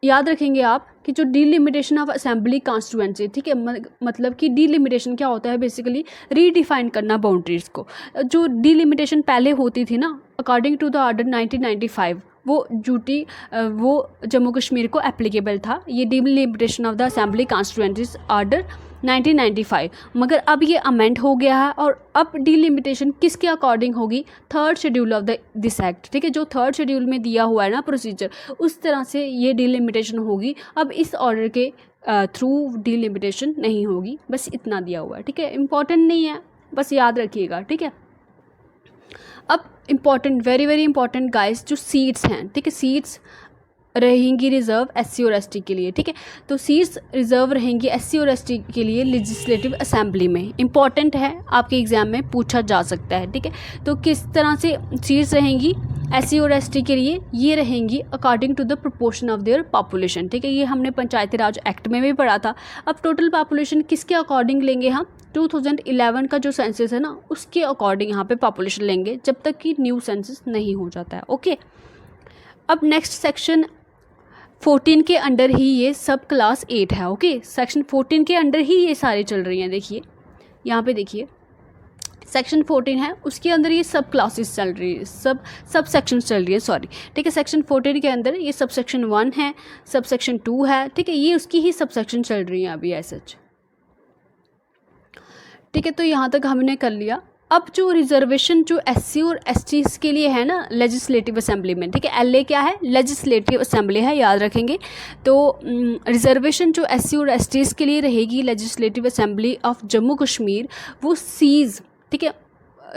याद रखेंगे आप कि जो डीलिमिटेशन ऑफ असेंबली कॉन्स्टिट्यूएंसी, ठीक है, मतलब कि डीलिमिटेशन क्या होता है, बेसिकली रीडिफाइन करना बाउंड्रीज़ को। जो डीलिमिटेशन पहले होती थी ना अकॉर्डिंग टू द ऑर्डर 1995, वो ड्यूटी वो जम्मू कश्मीर को एप्लीकेबल था, ये delimitation of the assembly constituencies order 1995, मगर अब ये अमेंड हो गया है और अब डीलिमिटेशन किसके अकॉर्डिंग होगी, third schedule of this act, ठीक है। जो थर्ड शेड्यूल में दिया हुआ है ना प्रोसीजर, उस तरह से ये डीलिमिटेशन होगी। अब इस ऑर्डर के थ्रू डीलिमिटेशन नहीं होगी, बस इतना दिया हुआ है, ठीक है। इंपॉर्टेंट नहीं है, बस याद रखिएगा, ठीक है। अब इम्पॉर्टेंट, वेरी इंपॉर्टेंट गाइस, जो सीट्स हैं, ठीक है, सीट्स रहेंगी रिज़र्व एससी और एसटी के लिए, ठीक है। तो सीट्स रिज़र्व रहेंगी एससी और एसटी के लिए लेजिस्लेटिव असेंबली में, इंपॉर्टेंट है, आपके एग्ज़ाम में पूछा जा सकता है, ठीक है। तो किस तरह से सीट्स रहेंगी एससी और एसटी के लिए, ये रहेंगी according to the proportion of their population, ठीक है। ये हमने पंचायती राज एक्ट में भी पढ़ा था। अब टोटल पॉपुलेशन किसके अकॉर्डिंग लेंगे हम, 2011 का जो सेंसस है ना उसके अकॉर्डिंग यहाँ पे पॉपुलेशन लेंगे, जब तक कि न्यू सेंसस नहीं हो जाता है, ओके। अब नेक्स्ट सेक्शन 14 के अंडर ही ये सब क्लास 8 है, ओके। सेक्शन 14 के अंडर ही ये सारे चल रही हैं, देखिए यहाँ पे देखिए सेक्शन 14 है, उसके अंदर ये सब क्लासेस चल रही है, सब सेक्शन चल रही है, सॉरी, ठीक है। सेक्शन 14 के अंदर ये सब सेक्शन 1 है, सब सेक्शन 2 है, ठीक है, ये उसकी ही सब सेक्शन चल रही है अभी ऐसे, ठीक है। तो यहाँ तक हमने कर लिया। अब जो रिजर्वेशन जो एससी और एसटी के लिए है ना लेजिस्लेटिव असेंबली में, ठीक है, एलए क्या है, लेजिस्लेटिव असेंबली है, याद रखेंगे। तो रिजर्वेशन जो एससी और एसटी के लिए रहेगी legislative assembly of Jammu Kashmir, वो सीज, ठीक है,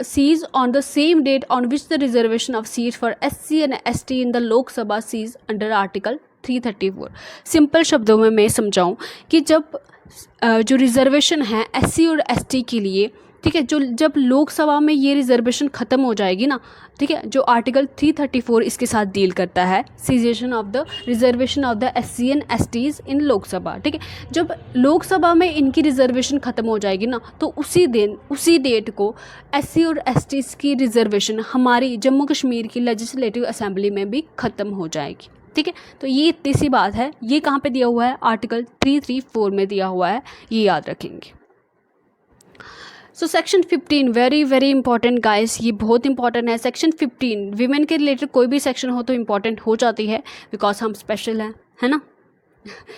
cease on the same date on which the reservation of seat for SC and ST in the Lok Sabha cease under article 334। Simple शब्दों में मैं समझाऊं कि जब जो रिजर्वेशन है एससी और एसटी के लिए, ठीक है, जो जब लोकसभा में ये रिजर्वेशन ख़त्म हो जाएगी ना, ठीक है, जो आर्टिकल 334 इसके साथ डील करता है, cessation of the reservation of the SC and STs in Lok Sabha, ठीक है, जब लोकसभा में इनकी रिजर्वेशन ख़त्म हो जाएगी ना, तो उसी डेट को एससी और एसटीज की रिजर्वेशन हमारी जम्मू कश्मीर की लेजिस्लेटिव असेंबली में भी ख़त्म हो जाएगी, ठीक है। तो ये इतनी सी बात है। ये कहाँ पे दिया हुआ है, आर्टिकल 334 में दिया हुआ है, ये याद रखेंगे। So section 15 very very important guys, ये बहुत इंपॉर्टेंट है। सेक्शन 15 वीमेन के रिलेटेड कोई भी सेक्शन हो तो इम्पॉर्टेंट हो जाती है, बिकॉज हम स्पेशल हैं, है ना।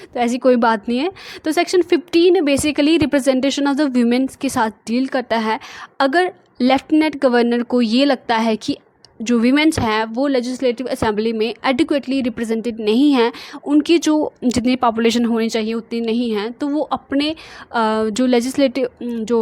तो ऐसी कोई बात नहीं है। तो section 15 basically representation of the women's के साथ डील करता है। अगर लेफ्टिनेंट गवर्नर को ये लगता है कि जो वीमेंस हैं वो लेजिस्लेटिव असेंबली में एडिक्वेटली रिप्रेजेंटेड नहीं हैं, उनकी जो जितनी पॉपुलेशन होनी चाहिए उतनी नहीं है, तो वो अपने जो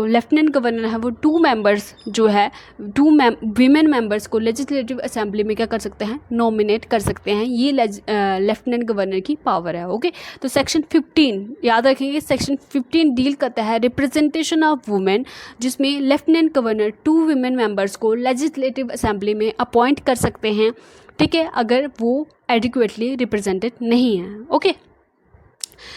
लेफ्टिनेंट गवर्नर है वो 2 मेंबर्स जो है, 2 वीमेन मेंबर्स को लेजिस्लेटिव असेंबली में क्या कर सकते हैं, नॉमिनेट कर सकते हैं। ये लेफ्टिनेंट गवर्नर की पावर है। ओके, तो सेक्शन 15 याद रखेंगे, सेक्शन 15 डील करता है रिप्रेजेंटेशन ऑफ वुमेन, जिसमें लेफ्टिनेंट गवर्नर 2 वीमेन मेंबर्स को लेजिस्लेटिव असेंबली में अपॉइंट कर सकते हैं, ठीक है, अगर वो एडिक्वेटली रिप्रेजेंटेड नहीं है। ओके,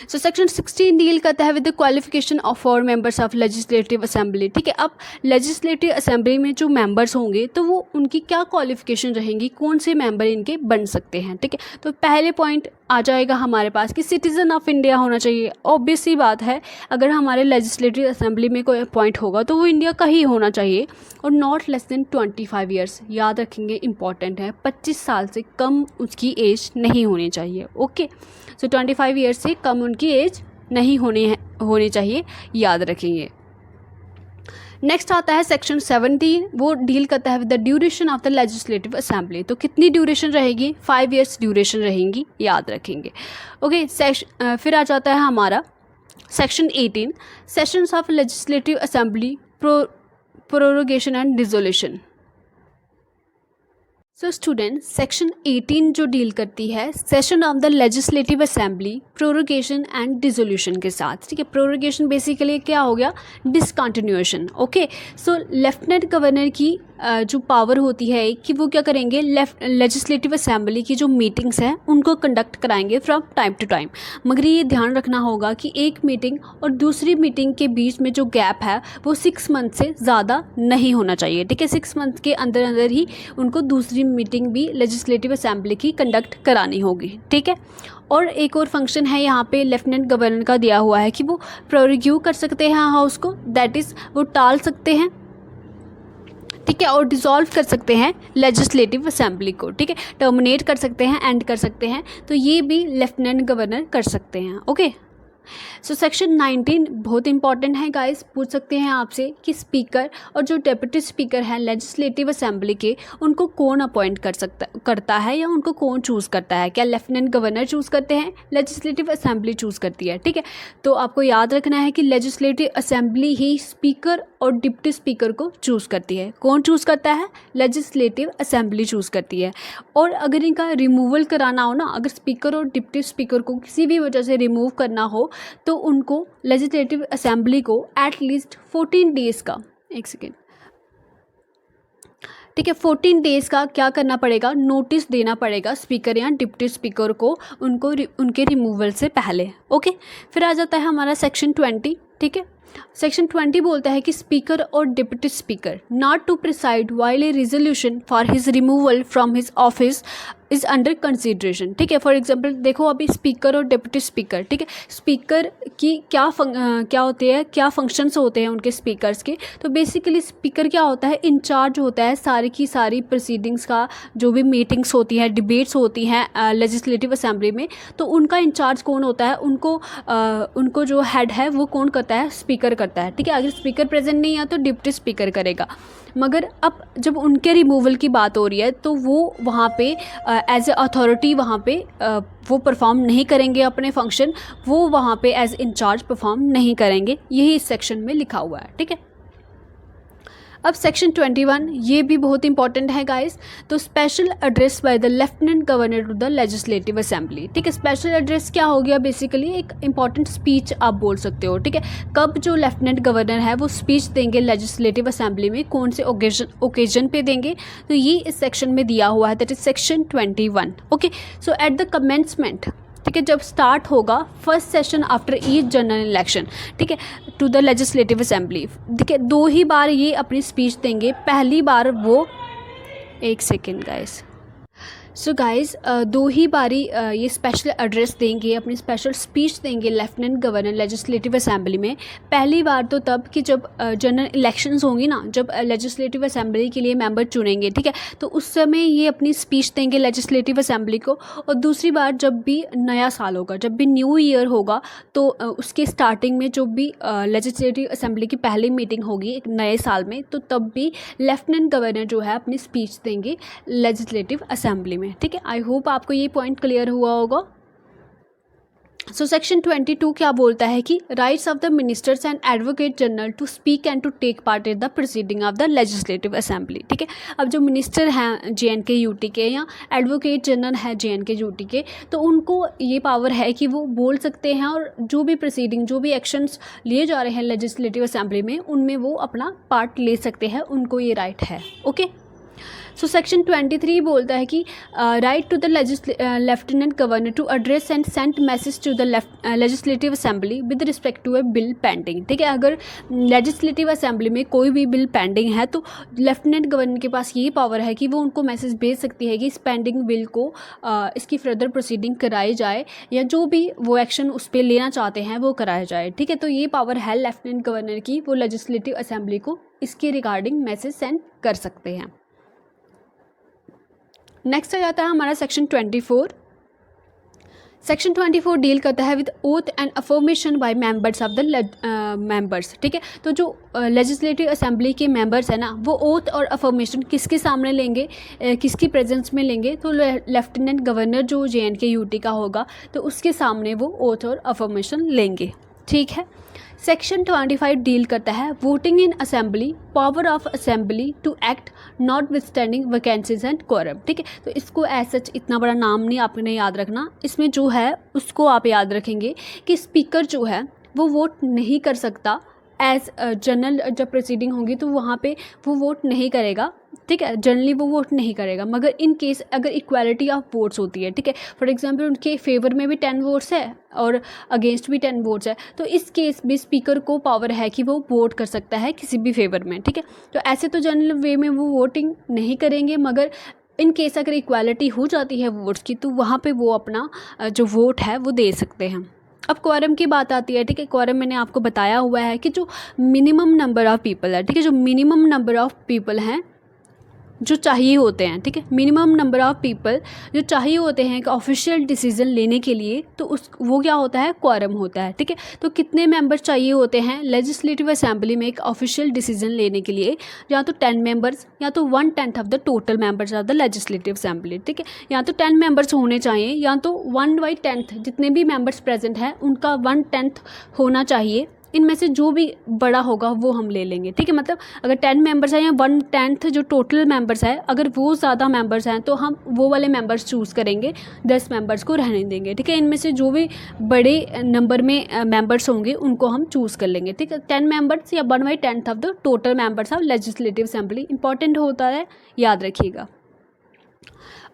सो सेक्शन 16 डील करता है with the qualification of 4 members of legislative assembly, ठीक है। अब लेजिस्लेटिव असेंबली में जो मेंबर्स होंगे तो वो उनकी क्या क्वालिफिकेशन रहेंगी, कौन से मेंबर इनके बन सकते हैं, ठीक है। तो पहले पॉइंट आ जाएगा हमारे पास कि सिटीज़न ऑफ इंडिया होना चाहिए। ऑब्वियस सी बात है, अगर हमारे लेजिस्लेटिव असेंबली में कोई अपॉइंट होगा तो वो इंडिया का ही होना चाहिए, और नॉट लेस देन 25 ईयर्स, याद रखेंगे, इंपॉर्टेंट है, 25 साल से कम उसकी एज नहीं होनी चाहिए। ओके, सो 25 ईयर्स से कम उनकी एज नहीं होनी चाहिए, याद रखेंगे। नेक्स्ट आता है सेक्शन 17, वो डील करता है with the duration of the legislative assembly. तो कितनी ड्यूरेशन रहेगी, 5 ईयर्स ड्यूरेशन रहेंगी, याद रखेंगे। ओके, फिर आ जाता है हमारा section 18, sessions of legislative assembly, prorogation and dissolution. So student, section 18 जो डील करती है session of the legislative assembly, prorogation and dissolution के साथ, ठीक है। प्रोरोगेशन बेसिकली क्या हो गया, डिसकंटिन्यूएशन। ओके, सो लेफ्टिनेंट गवर्नर की जो पावर होती है कि वो क्या करेंगे, लेजिस्लेटिव असेंबली की जो मीटिंग्स हैं उनको कंडक्ट कराएंगे फ्रॉम टाइम टू टाइम, मगर ये ध्यान रखना होगा कि एक मीटिंग और दूसरी मीटिंग के बीच में जो गैप है वो 6 मंथ से ज़्यादा नहीं होना चाहिए, ठीक है। 6 मंथ के अंदर अंदर ही उनको दूसरी मीटिंग भी लेजिस्लेटिव असेंबली की कंडक्ट करानी होगी, ठीक है। और एक और फंक्शन है यहाँ पे लेफ्टिनेंट गवर्नर का दिया हुआ है कि वो प्रोरिग्यू कर सकते हैं हाउस को, दैट इज़ वो टाल सकते हैं, ठीक है, और डिसॉल्व कर सकते हैं लेजिस्लेटिव असेंबली को, ठीक है, टर्मिनेट कर सकते हैं, एंड कर सकते हैं, तो ये भी लेफ्टिनेंट गवर्नर कर सकते हैं। ओके, सो सेक्शन 19 बहुत इंपॉर्टेंट है गाइस, पूछ सकते हैं आपसे कि स्पीकर और जो डेप्यूटी स्पीकर हैं लेजिस्लेटिव असेंबली के, उनको कौन अपॉइंट करता है या उनको कौन चूज़ करता है, क्या लेफ्टिनेंट गवर्नर चूज़ करते हैं, लेजिस्लेटिव असेंबली चूज़ करती है, ठीक है। तो आपको याद रखना है कि लेजिस्लेटिव असेंबली ही स्पीकर और डिप्टी स्पीकर को चूज़ करती है। कौन चूज़ करता है, लेजिस्लेटिव असेंबली चूज़ करती है। और अगर इनका रिमूवल कराना हो ना, अगर स्पीकर और डिप्टी स्पीकर को किसी भी वजह से रिमूव करना हो तो उनको लेजिस्लेटिव असेंबली को एटलीस्ट 14 डेज़ का, एक सेकेंड, ठीक है, 14 डेज़ का क्या करना पड़ेगा, नोटिस देना पड़ेगा स्पीकर या डिप्टी स्पीकर को उनके रिमूवल से पहले। ओके, फिर आ जाता है हमारा सेक्शन 20, ठीक है। सेक्शन 20 बोलता है कि स्पीकर और deputy speaker not to preside while a resolution for his removal from his office is under consideration. ठीक है, फॉर एग्जांपल देखो अभी स्पीकर और डिप्टी स्पीकर, ठीक है, स्पीकर की क्या होते हैं, क्या फंक्शंस होते हैं उनके स्पीकर्स के। तो बेसिकली स्पीकर क्या होता है, इंचार्ज होता है सारी की सारी प्रोसीडिंग्स का, जो भी मीटिंग्स होती हैं, डिबेट्स होती हैं लेजिस्लेटिव असेंबली में, तो उनका इंचार्ज कौन होता है, उनको जो हेड है वो कौन करता है, स्पीकर करता है। ठीक है, अगर स्पीकर प्रेजेंट नहीं है तो डिप्टी स्पीकर करेगा। मगर अब जब उनके रिमूवल की बात हो रही है तो वो वहाँ पे एज ए अथॉरिटी वहाँ पे वो परफॉर्म नहीं करेंगे अपने फंक्शन, वो वहाँ पे एज इंचार्ज परफॉर्म नहीं करेंगे। यही इस सेक्शन में लिखा हुआ है। ठीक है, अब सेक्शन 21 ये भी बहुत इंपॉर्टेंट है गाइस। तो special address by the lieutenant governor to the legislative assembly. ठीक है, स्पेशल एड्रेस क्या हो गया, बेसिकली एक इंपॉर्टेंट स्पीच आप बोल सकते हो। ठीक है, कब जो लेफ्टिनेंट गवर्नर है वो स्पीच देंगे लेजिस्लेटिव असेंबली में, कौन से ओकेजन पे देंगे, तो ये इस सेक्शन में दिया हुआ है, that is section 21। Okay, so at the commencement, ठीक है, जब स्टार्ट होगा first session after each general election, ठीक है, टू द लेजिस्लेटिव असेंबली। ठीक है, 2 ही बार ये अपनी स्पीच देंगे। पहली बार वो, एक सेकेंड गाइस, सो गाइज़ 2 ही बारी ये स्पेशल एड्रेस देंगे, अपनी स्पेशल स्पीच देंगे लेफ्टिनेंट गवर्नर लेजिस्लेटिव असेंबली में। पहली बार तो तब कि जब जनरल इलेक्शंस होंगी ना, जब लेजिस्लेटिव असेंबली के लिए मेंबर चुनेंगे, ठीक है, तो उस समय ये अपनी स्पीच देंगे लेजिस्लेटिव असेंबली को। और दूसरी बार जब भी नया साल होगा, जब भी न्यू ईयर होगा, तो उसके स्टार्टिंग में जो भी लेजिस्लेटिव असेंबली की पहली मीटिंग होगी एक नए साल में, तो तब भी लेफ्टिनेंट गवर्नर जो है अपनी स्पीच देंगे लेजिस्लेटिव असेंबली में। ठीक है, आई होप आपको ये पॉइंट क्लियर हुआ होगा। सो सेक्शन 22 क्या बोलता है कि rights of the ministers and advocate general to speak and to take part in the proceeding of the legislative assembly. ठीक है, अब जो मिनिस्टर हैं JNK यूटी के या एडवोकेट जनरल है JNK यूटी के, तो उनको ये पावर है कि वो बोल सकते हैं और जो भी प्रोसीडिंग, जो भी एक्शंस लिए जा रहे हैं लेजिस्लेटिव असेंबली में, उनमें वो अपना पार्ट ले सकते हैं, उनको ये राइट है। ओके, सो सेक्शन 23 बोलता है कि right to the lieutenant governor to address and send message to the legislative assembly with respect to a bill pending. ठीक है, अगर लेजिस्लेटिव असेंबली में कोई भी बिल पेंडिंग है तो लेफ्टिनेंट गवर्नर के पास ये पावर है कि वो उनको मैसेज भेज सकती है कि इस पेंडिंग बिल को इसकी फर्दर प्रोसीडिंग कराई जाए, या जो भी वो एक्शन उस पर लेना चाहते हैं वो कराया जाए। ठीक है, तो ये पावर है लेफ्टिनेंट गवर्नर की, वो लेजिस्लेटिव असेंबली को इसके रिगार्डिंग मैसेज सेंड कर सकते हैं। नेक्स्ट आ जाता है हमारा सेक्शन 24। सेक्शन 24 डील करता है with oath and affirmation by members of the members. ठीक है, तो जो लेजिस्लेटिव असेंबली के मेंबर्स हैं ना, वो ओथ और अफर्मेशन किसके सामने लेंगे, किसकी प्रेजेंस में लेंगे, तो लेफ्टिनेंट गवर्नर जो JNK यूटी का होगा, तो उसके सामने वो ओथ और अफर्मेशन लेंगे। ठीक है, सेक्शन 25 डील करता है voting in assembly, power of assembly to act notwithstanding vacancies and quorum. ठीक है, तो इसको एज सच इतना बड़ा नाम नहीं आपने याद रखना, इसमें जो है उसको आप याद रखेंगे कि स्पीकर जो है वो वोट नहीं कर सकता एज जनरल, जब प्रोसीडिंग होगी तो वहाँ पे वो वोट नहीं करेगा। ठीक है, जनरली वो वोट नहीं करेगा, मगर इन केस अगर इक्वालिटी ऑफ वोट्स होती है, ठीक है, फॉर एग्जांपल उनके फेवर में भी 10 वोट्स है और अगेंस्ट भी 10 वोट्स है, तो इस केस में स्पीकर को पावर है कि वो वोट कर सकता है किसी भी फेवर में। ठीक है, तो ऐसे तो जनरल वे में वो वोटिंग नहीं करेंगे, मगर इन केस अगर इक्वालिटी हो जाती है वोट्स की, तो वहाँ पे वो अपना जो वोट है वो दे सकते हैं। अब क्वारम की बात आती है। ठीक है, क्वारम मैंने आपको बताया हुआ है कि जो मिनिमम नंबर ऑफ़ पीपल है, ठीक है, जो मिनिमम नंबर ऑफ़ पीपल हैं जो चाहिए होते हैं, ठीक है, मिनिमम नंबर ऑफ़ पीपल जो चाहिए होते हैं एक ऑफिशियल डिसीजन लेने के लिए, तो वो क्या होता है, क्वारम होता है। ठीक है, तो कितने मेंबर्स चाहिए होते हैं लेजिस्लेटिव असेंबली में एक ऑफिशियल डिसीजन लेने के लिए, या तो 10 मेंबर्स या तो 1/10 of the total members of the legislative assembly. ठीक है, या तो 10 मेंबर्स होने चाहिए, या तो 1/10 जितने भी मेंबर्स प्रेजेंट हैं उनका 1/10 होना चाहिए। इनमें से जो भी बड़ा होगा वो हम ले लेंगे। ठीक है, मतलब अगर 10 मेंबर्स हैं या 1/10 जो टोटल मेंबर्स है, अगर वो ज़्यादा मेंबर्स हैं तो हम वो वाले मेंबर्स चूज़ करेंगे, 10 मेंबर्स को रहने देंगे। ठीक है, इनमें से जो भी बड़े नंबर में मेंबर्स होंगे उनको हम चूज़ कर लेंगे। ठीक है, 10 मेंबर्स या 1/10 of the total members of legislative assembly important होता है, याद रखिएगा।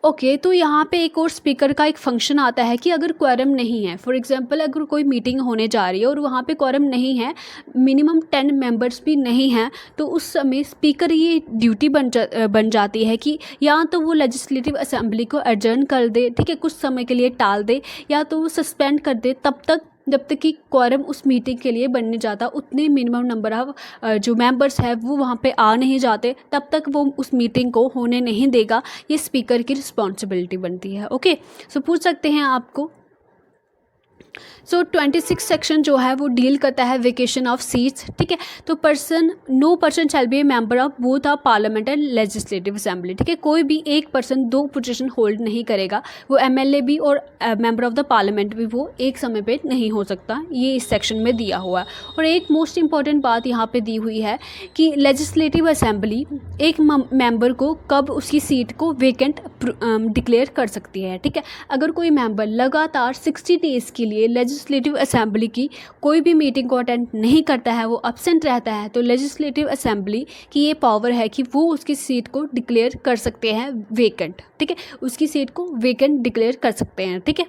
ओके तो यहाँ पे एक और स्पीकर का एक फंक्शन आता है कि अगर क्वारम नहीं है, फॉर एग्जांपल अगर कोई मीटिंग होने जा रही है और वहाँ पे क्वारम नहीं है, मिनिमम 10 मेंबर्स भी नहीं हैं, तो उस समय स्पीकर ये ड्यूटी बन जाती है कि या तो वो लेजिस्लेटिव असेंबली को एडजर्न कर दे, ठीक है, कुछ समय के लिए टाल दे, या तो वो सस्पेंड कर दे तब तक जब तक कि क्वारम उस मीटिंग के लिए बनने जाता, उतने मिनिमम नंबर ऑफ जो मेंबर्स है वो वहाँ पे आ नहीं जाते, तब तक वो उस मीटिंग को होने नहीं देगा। ये स्पीकर की रिस्पॉन्सिबिलिटी बनती है। ओके, सो पूछ सकते हैं आपको। सो 26 सेक्शन जो है वो डील करता है वेकेशन ऑफ सीट्स, ठीक है। तो no person shall be a member of both of parliament and legislative assembly, ठीक है। कोई भी एक पर्सन दो पोजीशन होल्ड नहीं करेगा, वो एमएलए भी और मेंबर ऑफ द पार्लियामेंट भी वो एक समय पे नहीं हो सकता, ये इस सेक्शन में दिया हुआ है। और एक मोस्ट इंपॉर्टेंट बात यहाँ पे दी हुई है कि लेजिस्लेटिव असेंबली एक मेंबर को कब उसकी सीट को वेकेंट डिक्लेयर कर सकती है, ठीक है। अगर कोई मेंबर लगातार 60 डेज़ के लिए लेजिस्लेटिव असेंबली की कोई भी मीटिंग को अटेंड नहीं करता है, वो एब्सेंट रहता है, तो लेजिस्लेटिव असेंबली की ये पावर है कि वो उसकी सीट को डिक्लेयर कर सकते हैं वेकेंट, ठीक है, उसकी सीट को वेकेंट डिक्लेयर कर सकते हैं, ठीक है।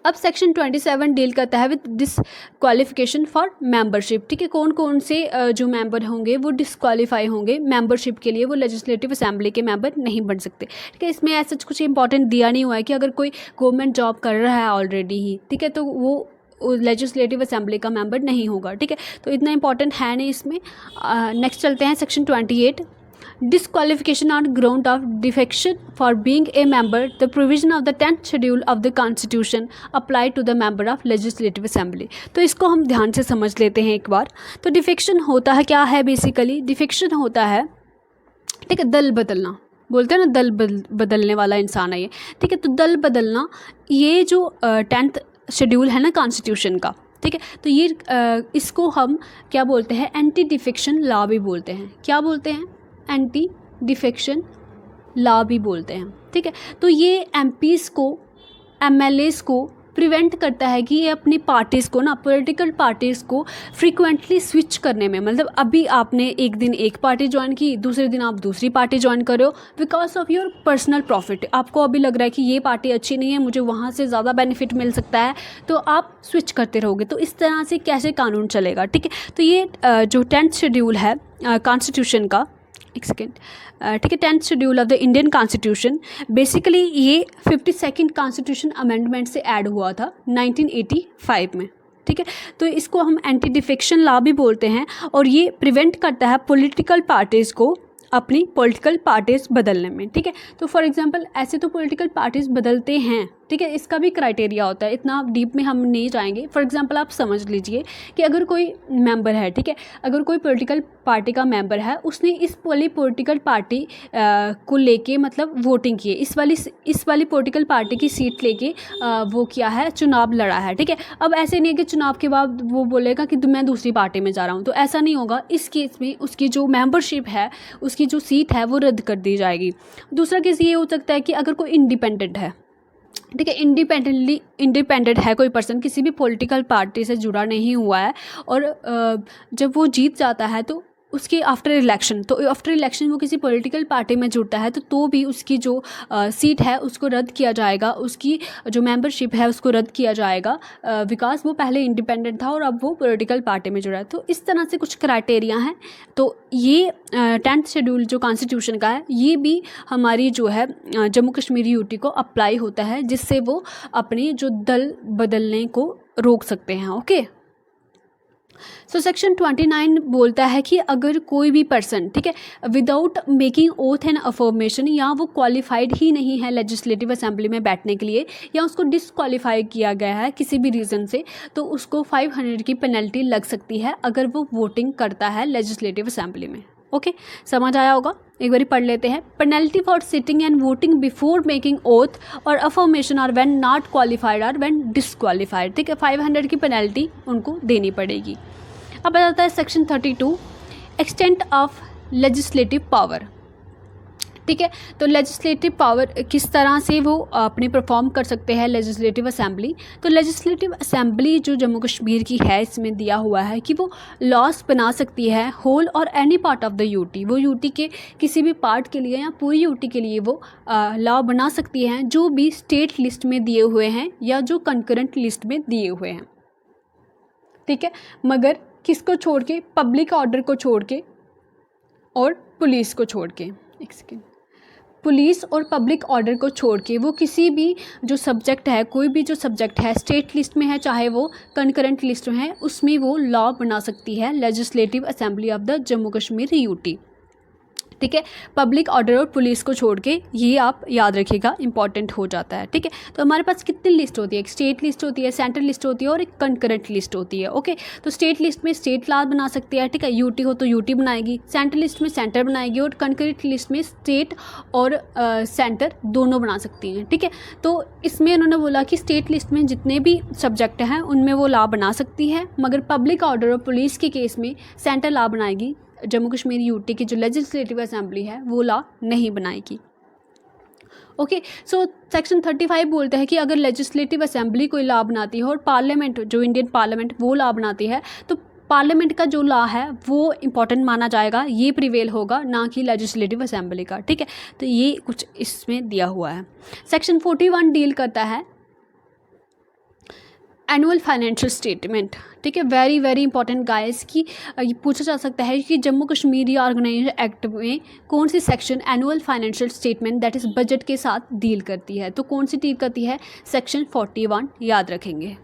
अब सेक्शन 27 डील करता है विद डिसक्वालिफिकेशन फॉर मेंबरशिप, ठीक है। कौन कौन से जो मेंबर होंगे वो डिसक्वालीफाई होंगे मेंबरशिप के लिए, वो लेजिस्लेटिव असेंबली के मेंबर नहीं बन सकते, ठीक है। इसमें ऐसा कुछ इंपॉर्टेंट दिया नहीं हुआ है कि अगर कोई गवर्नमेंट जॉब कर रहा है ऑलरेडी ही, ठीक है, तो वो लेजिस्लेटिव असेंबली का मेंबर नहीं होगा, ठीक है। तो इतना इंपॉर्टेंट है नहीं इसमें। नेक्स्ट चलते हैं section 28, disqualification on ground of defection for being a member, the provision of the 10th schedule of the constitution apply to the member of legislative assembly। तो इसको हम ध्यान से समझ लेते हैं एक बार। तो डिफेक्शन होता है क्या है, बेसिकली डिफेक्शन होता है, ठीक है, दल बदलना, बोलते हैं ना दल बदलने वाला इंसान है ये, ठीक है। तो दल बदलना, ये जो 10th शेड्यूल है ना कॉन्स्टिट्यूशन का, ठीक है, तो ये इसको हम क्या बोलते हैं, एंटी डिफेक्शन लॉ भी बोलते हैं। क्या बोलते हैं, एंटी डिफेक्शन लॉ भी बोलते हैं, ठीक है। तो ये एमपीज़ को, एमएलएज़ को प्रिवेंट करता है कि ये अपनी पार्टीज़ को ना, पॉलिटिकल पार्टीज़ को फ्रीक्वेंटली स्विच करने में, मतलब अभी आपने एक दिन एक पार्टी ज्वाइन की, दूसरे दिन आप दूसरी पार्टी ज्वाइन कर रहे हो because of your personal profit. आपको अभी लग रहा है कि ये पार्टी अच्छी नहीं है, मुझे वहाँ से ज़्यादा बेनिफिट मिल सकता है, तो आप स्विच करते रहोगे। तो इस तरह से कैसे कानून चलेगा, ठीक है। तो ये जो 10th शेड्यूल है कॉन्स्टिट्यूशन का, एक सेकेंड, ठीक है, 10th schedule of the Indian constitution, basically ये 52nd कॉन्स्टिट्यूशन अमेंडमेंट से ऐड हुआ था 1985 में, ठीक है। तो इसको हम एंटी डिफेक्शन लॉ भी बोलते हैं, और ये प्रिवेंट करता है पॉलिटिकल पार्टीज़ को अपनी पॉलिटिकल पार्टीज़ बदलने में, ठीक है। तो फॉर एग्जांपल ऐसे तो पॉलिटिकल पार्टीज़ बदलते हैं, ठीक है, इसका भी क्राइटेरिया होता है, इतना डीप में हम नहीं जाएंगे। फॉर एग्जांपल आप समझ लीजिए कि अगर कोई मेंबर है, ठीक है, अगर कोई पॉलिटिकल पार्टी का मेंबर है, उसने इस वाली पॉलिटिकल पार्टी को लेके मतलब वोटिंग की है, इस वाली पॉलिटिकल पार्टी की सीट लेके वो किया है, चुनाव लड़ा है, ठीक है। अब ऐसे नहीं है कि चुनाव के बाद वो बोलेगा कि मैं दूसरी पार्टी में जा रहा हूँ, तो ऐसा नहीं होगा। इस केस में उसकी जो मेंबरशिप है, उसकी जो सीट है वो रद्द कर दी जाएगी। दूसरा केस ये हो सकता है कि अगर कोई इंडिपेंडेंट है, ठीक है, इंडिपेंडेंट है कोई पर्सन, किसी भी पॉलिटिकल पार्टी से जुड़ा नहीं हुआ है, और जब वो जीत जाता है तो उसके आफ्टर इलेक्शन वो किसी पॉलिटिकल पार्टी में जुड़ता है, तो भी उसकी जो सीट है उसको रद्द किया जाएगा, उसकी जो मेंबरशिप है उसको रद्द किया जाएगा, बिकॉज वो पहले इंडिपेंडेंट था और अब वो पॉलिटिकल पार्टी में जुड़ा है। तो इस तरह से कुछ क्राइटेरिया हैं। तो ये 10th शेड्यूल जो कॉन्स्टिट्यूशन का है, ये भी हमारी जो है जम्मू कश्मीर यूटी को अप्लाई होता है, जिससे वो अपनी जो दल बदलने को रोक सकते हैं। ओके, सो सेक्शन 29 बोलता है कि अगर कोई भी पर्सन, ठीक है, without making oath and affirmation, या वो क्वालिफाइड ही नहीं है लेजिस्लेटिव असेंबली में बैठने के लिए, या उसको डिसक्वालीफाई किया गया है किसी भी रीज़न से, तो उसको 500 की पेनल्टी लग सकती है अगर वो वोटिंग करता है लेजिस्लेटिव असेंबली में। ओके, समझ आया होगा, एक बार पढ़ लेते हैं। Penalty for sitting and voting before making oath और affirmation or when not qualified और व्हेन डिसक्वालीफाइड, ठीक है, 500 की पेनल्टी उनको देनी पड़ेगी। अब बताता है section 32, extent of legislative power, ठीक है। तो लेजिस्लेटिव पावर किस तरह से वो अपने परफॉर्म कर सकते हैं लेजिस्लेटिव असेंबली। तो लेजिस्लेटिव असेंबली जो जम्मू कश्मीर की है, इसमें दिया हुआ है कि वो लॉस बना सकती है होल और any part of the UT. वो यूटी के किसी भी पार्ट के लिए या पूरी यूटी के लिए वो लॉ बना सकती हैं जो भी स्टेट लिस्ट में दिए हुए हैं या जो कंकरेंट लिस्ट में दिए हुए हैं। ठीक है, मगर किसको छोड़ के? पब्लिक ऑर्डर को छोड़ के और पुलिस को छोड़ के। एक सेकेंड, पुलिस और पब्लिक ऑर्डर को छोड़ के वो किसी भी जो सब्जेक्ट है, कोई भी जो सब्जेक्ट है स्टेट लिस्ट में है चाहे वो कंकरेंट लिस्ट में है, उसमें वो लॉ बना सकती है legislative assembly of the Jammu Kashmir UT. ठीक है, पब्लिक ऑर्डर और पुलिस को छोड़ के, ये आप याद रखिएगा, इंपॉर्टेंट हो जाता है। ठीक है, तो हमारे पास कितनी लिस्ट होती है? एक स्टेट लिस्ट होती है, सेंट्रल लिस्ट होती है और एक कंकरेंट लिस्ट होती है। ओके, तो स्टेट लिस्ट में स्टेट लॉ बना सकती है। ठीक है, यूटी हो तो यूटी बनाएगी, सेंट्रल लिस्ट में सेंटर बनाएगी और कंकरेंट लिस्ट में स्टेट और सेंटर दोनों बना सकती हैं। ठीक है, तो इसमें उन्होंने बोला कि स्टेट लिस्ट में जितने भी सब्जेक्ट हैं उनमें वो लॉ बना सकती है, मगर पब्लिक ऑर्डर और पुलिस के केस में सेंटर लॉ बनाएगी, जम्मू कश्मीर यूटी की जो लेजिस्लेटिव असेंबली है वो लॉ नहीं बनाएगी। ओके, सो सेक्शन 35 बोलते हैं कि अगर लेजिस्लेटिव असेंबली कोई लॉ बनाती है और पार्लियामेंट, जो इंडियन पार्लियामेंट, वो लॉ बनाती है, तो पार्लियामेंट का जो लॉ है वो इंपॉर्टेंट माना जाएगा, ये प्रिवेल होगा, ना कि लेजिस्लेटिव असेंबली का। ठीक है, तो ये कुछ इसमें दिया हुआ है। सेक्शन 41 डील करता है एनुअल फाइनेंशियल स्टेटमेंट। ठीक है, वेरी वेरी इंपॉर्टेंट गाइस, कि ये पूछा जा सकता है कि जम्मू कश्मीर ऑर्गेनाइजेशन एक्ट में कौन सी section annual financial statement that is budget के साथ डील करती है। तो कौन सी डील करती है? सेक्शन 41 याद रखेंगे।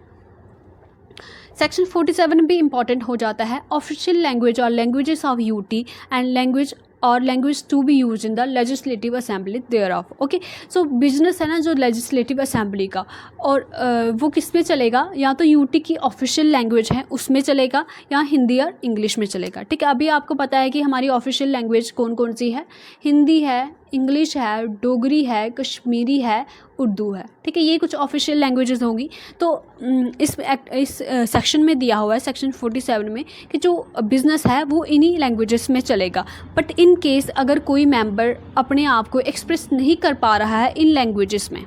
सेक्शन 47 भी इंपॉर्टेंट हो जाता है, ऑफिशियल लैंग्वेज और languages of UT and language to be use in the legislative assembly thereof. Okay, so business है ना जो लेजिस्लेटिव असेंबली का, और वो किस में चलेगा? या तो यूटी की ऑफिशियल लैंग्वेज है उसमें चलेगा, या हिंदी और इंग्लिश में चलेगा। ठीक है, अभी आपको पता है कि हमारी ऑफिशियल लैंग्वेज कौन कौन सी है? हिंदी है, इंग्लिश है, डोगरी है, कश्मीरी है, उर्दू है। ठीक है, ये कुछ ऑफिशियल लैंग्वेजेस होंगी। तो इस सेक्शन में दिया हुआ है, सेक्शन 47 में, कि जो बिज़नेस है वो इन्हीं लैंग्वेजेस में चलेगा। बट इन केस अगर कोई मेंबर अपने आप को एक्सप्रेस नहीं कर पा रहा है इन लैंग्वेजेस में,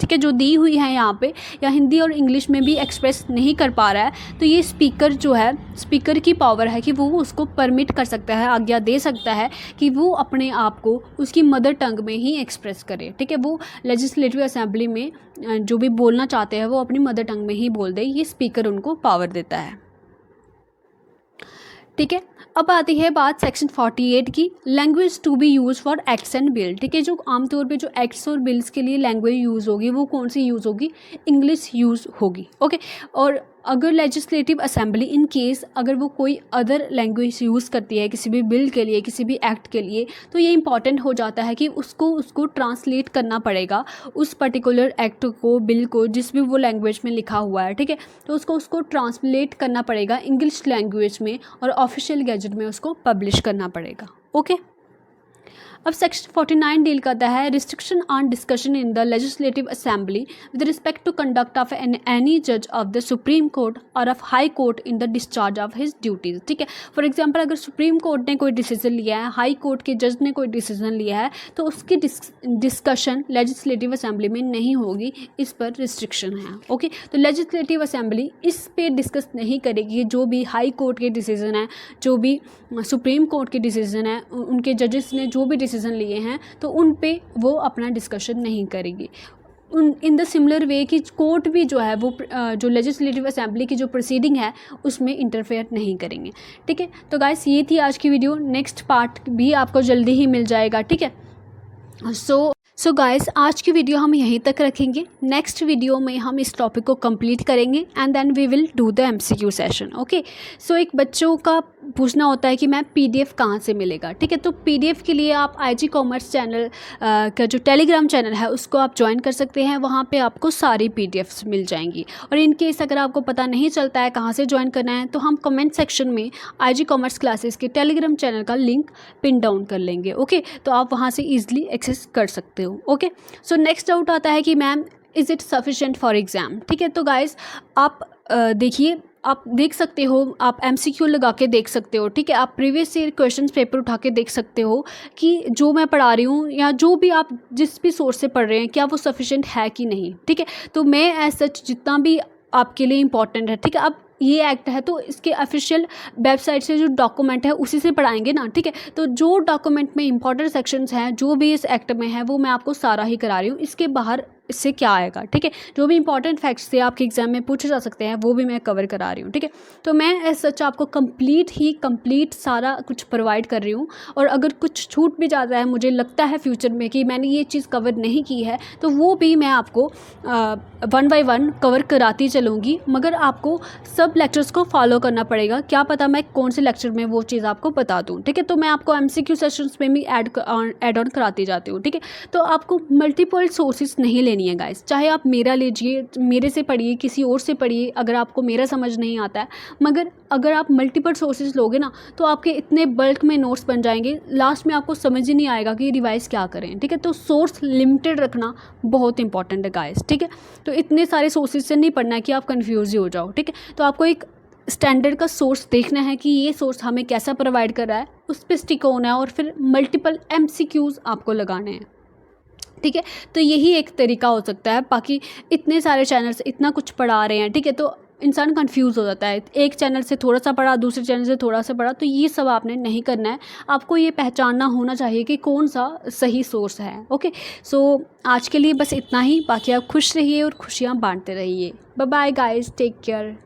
ठीक है, जो दी हुई है यहाँ पे, या हिंदी और इंग्लिश में भी एक्सप्रेस नहीं कर पा रहा है, तो ये स्पीकर जो है, स्पीकर की पावर है कि वो उसको परमिट कर सकता है, आज्ञा दे सकता है कि वो अपने आप को उसकी मदर टंग में ही एक्सप्रेस करे। ठीक है, वो लेजिस्लेटिव असेंबली में जो भी बोलना चाहते हैं वो अपनी मदर टंग में ही बोल दे, ये स्पीकर उनको पावर देता है। ठीक है, अब आती है बात सेक्शन 48 की, language to be use for acts and bill. ठीक है, जो आमतौर पे जो एक्ट्स और बिल्स के लिए लैंग्वेज यूज़ होगी वो कौन सी यूज़ होगी? इंग्लिश यूज़ होगी। ओके, और अगर लेजिस्लेटिव असेंबली इन केस अगर वो कोई अदर लैंग्वेज यूज़ करती है किसी भी बिल के लिए, किसी भी एक्ट के लिए, तो ये इंपॉर्टेंट हो जाता है कि उसको ट्रांसलेट करना पड़ेगा, उस पर्टिकुलर एक्ट को, बिल को, जिस भी वो लैंग्वेज में लिखा हुआ है। ठीक है, तो उसको ट्रांसलेट करना पड़ेगा इंग्लिश लैंग्वेज में और ऑफिशियल गैजेट में उसको पब्लिश करना पड़ेगा। ओके, अब सेक्शन 49 डील करता है restriction on discussion in the legislative assembly with respect to conduct of any जज ऑफ द सुप्रीम कोर्ट और of high court in the discharge of his duties. ठीक है, फॉर एग्जांपल अगर supreme court ने कोई decision लिया है, high court के जज ने कोई डिसीजन लिया है, तो उसकी डिस्कशन लेजिस्लेटिव असेंबली में नहीं होगी, इस पर रिस्ट्रिक्शन है। ओके, तो लेजिस्लेटिव असेंबली इस पे डिस्कस नहीं करेगी, जो भी हाई कोर्ट के डिसीजन है, जो भी सुप्रीम कोर्ट के डिसीजन है, उनके जजेस ने जो भी डिसीजन लिए हैं, तो उन पे वो अपना डिस्कशन नहीं करेगी। इन द सिमिलर वे कि कोर्ट भी जो है वो जो लेजिस्लेटिव असेंबली की जो प्रोसीडिंग है उसमें इंटरफेयर नहीं करेंगे। ठीक है, तो गाइस ये थी आज की वीडियो, नेक्स्ट पार्ट भी आपको जल्दी ही मिल जाएगा। ठीक है, सो गाइस आज की वीडियो हम यहीं तक रखेंगे, नेक्स्ट वीडियो में हम इस टॉपिक को कंप्लीट करेंगे and then we will do the MCQ session. Okay, so एक बच्चों का पूछना होता है कि मैम PDF कहाँ से मिलेगा। ठीक है, तो PDF के लिए आप IG कॉमर्स चैनल का जो टेलीग्राम चैनल है उसको आप ज्वाइन कर सकते हैं, वहाँ पे आपको सारी PDFs मिल जाएंगी। और इन केस अगर आपको पता नहीं चलता है कहाँ से ज्वाइन करना है, तो हम कमेंट सेक्शन में IG कॉमर्स क्लासेस के टेलीग्राम चैनल का लिंक पिन डाउन कर लेंगे। ओके, तो आप वहाँ से ईजिली एक्सेस कर सकते हो। ओके, सो नेक्स्ट डाउट आता है कि ma'am is it sufficient for exam. ठीक है, तो गाइस आप देखिए, आप देख सकते हो, आप MCQ लगा के देख सकते हो। ठीक है, आप प्रीवियस ईयर क्वेश्चन पेपर उठा के देख सकते हो कि जो मैं पढ़ा रही हूँ या जो भी आप जिस भी सोर्स से पढ़ रहे हैं, क्या वो सफिशेंट है कि नहीं। ठीक है, तो मैं एज सच जितना भी आपके लिए इम्पॉर्टेंट है, ठीक है, अब ये एक्ट है तो इसके ऑफिशियल वेबसाइट से जो डॉक्यूमेंट है उसी से पढ़ाएंगे ना। ठीक है, तो जो डॉक्यूमेंट में इंपॉर्टेंट सेक्शंस हैं जो भी इस एक्ट में है वो मैं आपको सारा ही करा रही हूँ। इसके बाहर इससे क्या आएगा। ठीक है, जो भी इंपॉर्टेंट फैक्ट्स थे आपके एग्जाम में पूछे जा सकते हैं वो भी मैं कवर करा रही हूँ। ठीक है, तो मैं एज सच आपको कंप्लीट सारा कुछ प्रोवाइड कर रही हूँ। और अगर कुछ छूट भी जाता है, मुझे लगता है फ्यूचर में कि मैंने ये चीज़ कवर नहीं की है, तो वो भी मैं आपको 1 बाय 1 कवर कराती चलूँगी। मगर आपको सब लेक्चर्स को फॉलो करना पड़ेगा, क्या पता मैं कौन से लेक्चर में वो चीज़ आपको बता दूँ। ठीक है, तो मैं आपको MCQ सेशंस में भी ऐड ऑन कराती जाती हूँ। ठीक है, तो आपको मल्टीपल सोर्सेज नहीं लेनी है गाइस, चाहे आप मेरा लीजिए, मेरे से पढ़िए, किसी और से पढ़िए अगर आपको मेरा समझ नहीं आता है। मगर अगर आप मल्टीपल सोर्सेज लोगे ना तो आपके इतने बल्क में नोट्स बन जाएंगे, लास्ट में आपको समझ ही नहीं आएगा कि रिवाइज क्या करें। ठीक है, तो सोर्स लिमिटेड रखना बहुत इंपॉर्टेंट है गाइस। ठीक है, तो इतने सारे सोर्सेज से नहीं पढ़ना है कि आप कन्फ्यूज ही हो जाओ। ठीक है, तो आपको एक स्टैंडर्ड का सोर्स देखना है कि ये सोर्स हमें कैसा प्रोवाइड कर रहा है, उस पर स्टिक होना है और फिर मल्टीपल MCQs आपको लगाने हैं। ठीक है, तो यही एक तरीका हो सकता है। बाकी इतने सारे चैनल्स इतना कुछ पढ़ा रहे हैं, ठीक है, तो इंसान कंफ्यूज हो जाता है, एक चैनल से थोड़ा सा पढ़ा, दूसरे चैनल से थोड़ा सा पढ़ा, तो ये सब आपने नहीं करना है। आपको ये पहचानना होना चाहिए कि कौन सा सही सोर्स है। ओके, सो आज के लिए बस इतना ही। बाकी आप खुश रहिए और खुशियाँ बांटते रहिए। Bye bye guys, take care.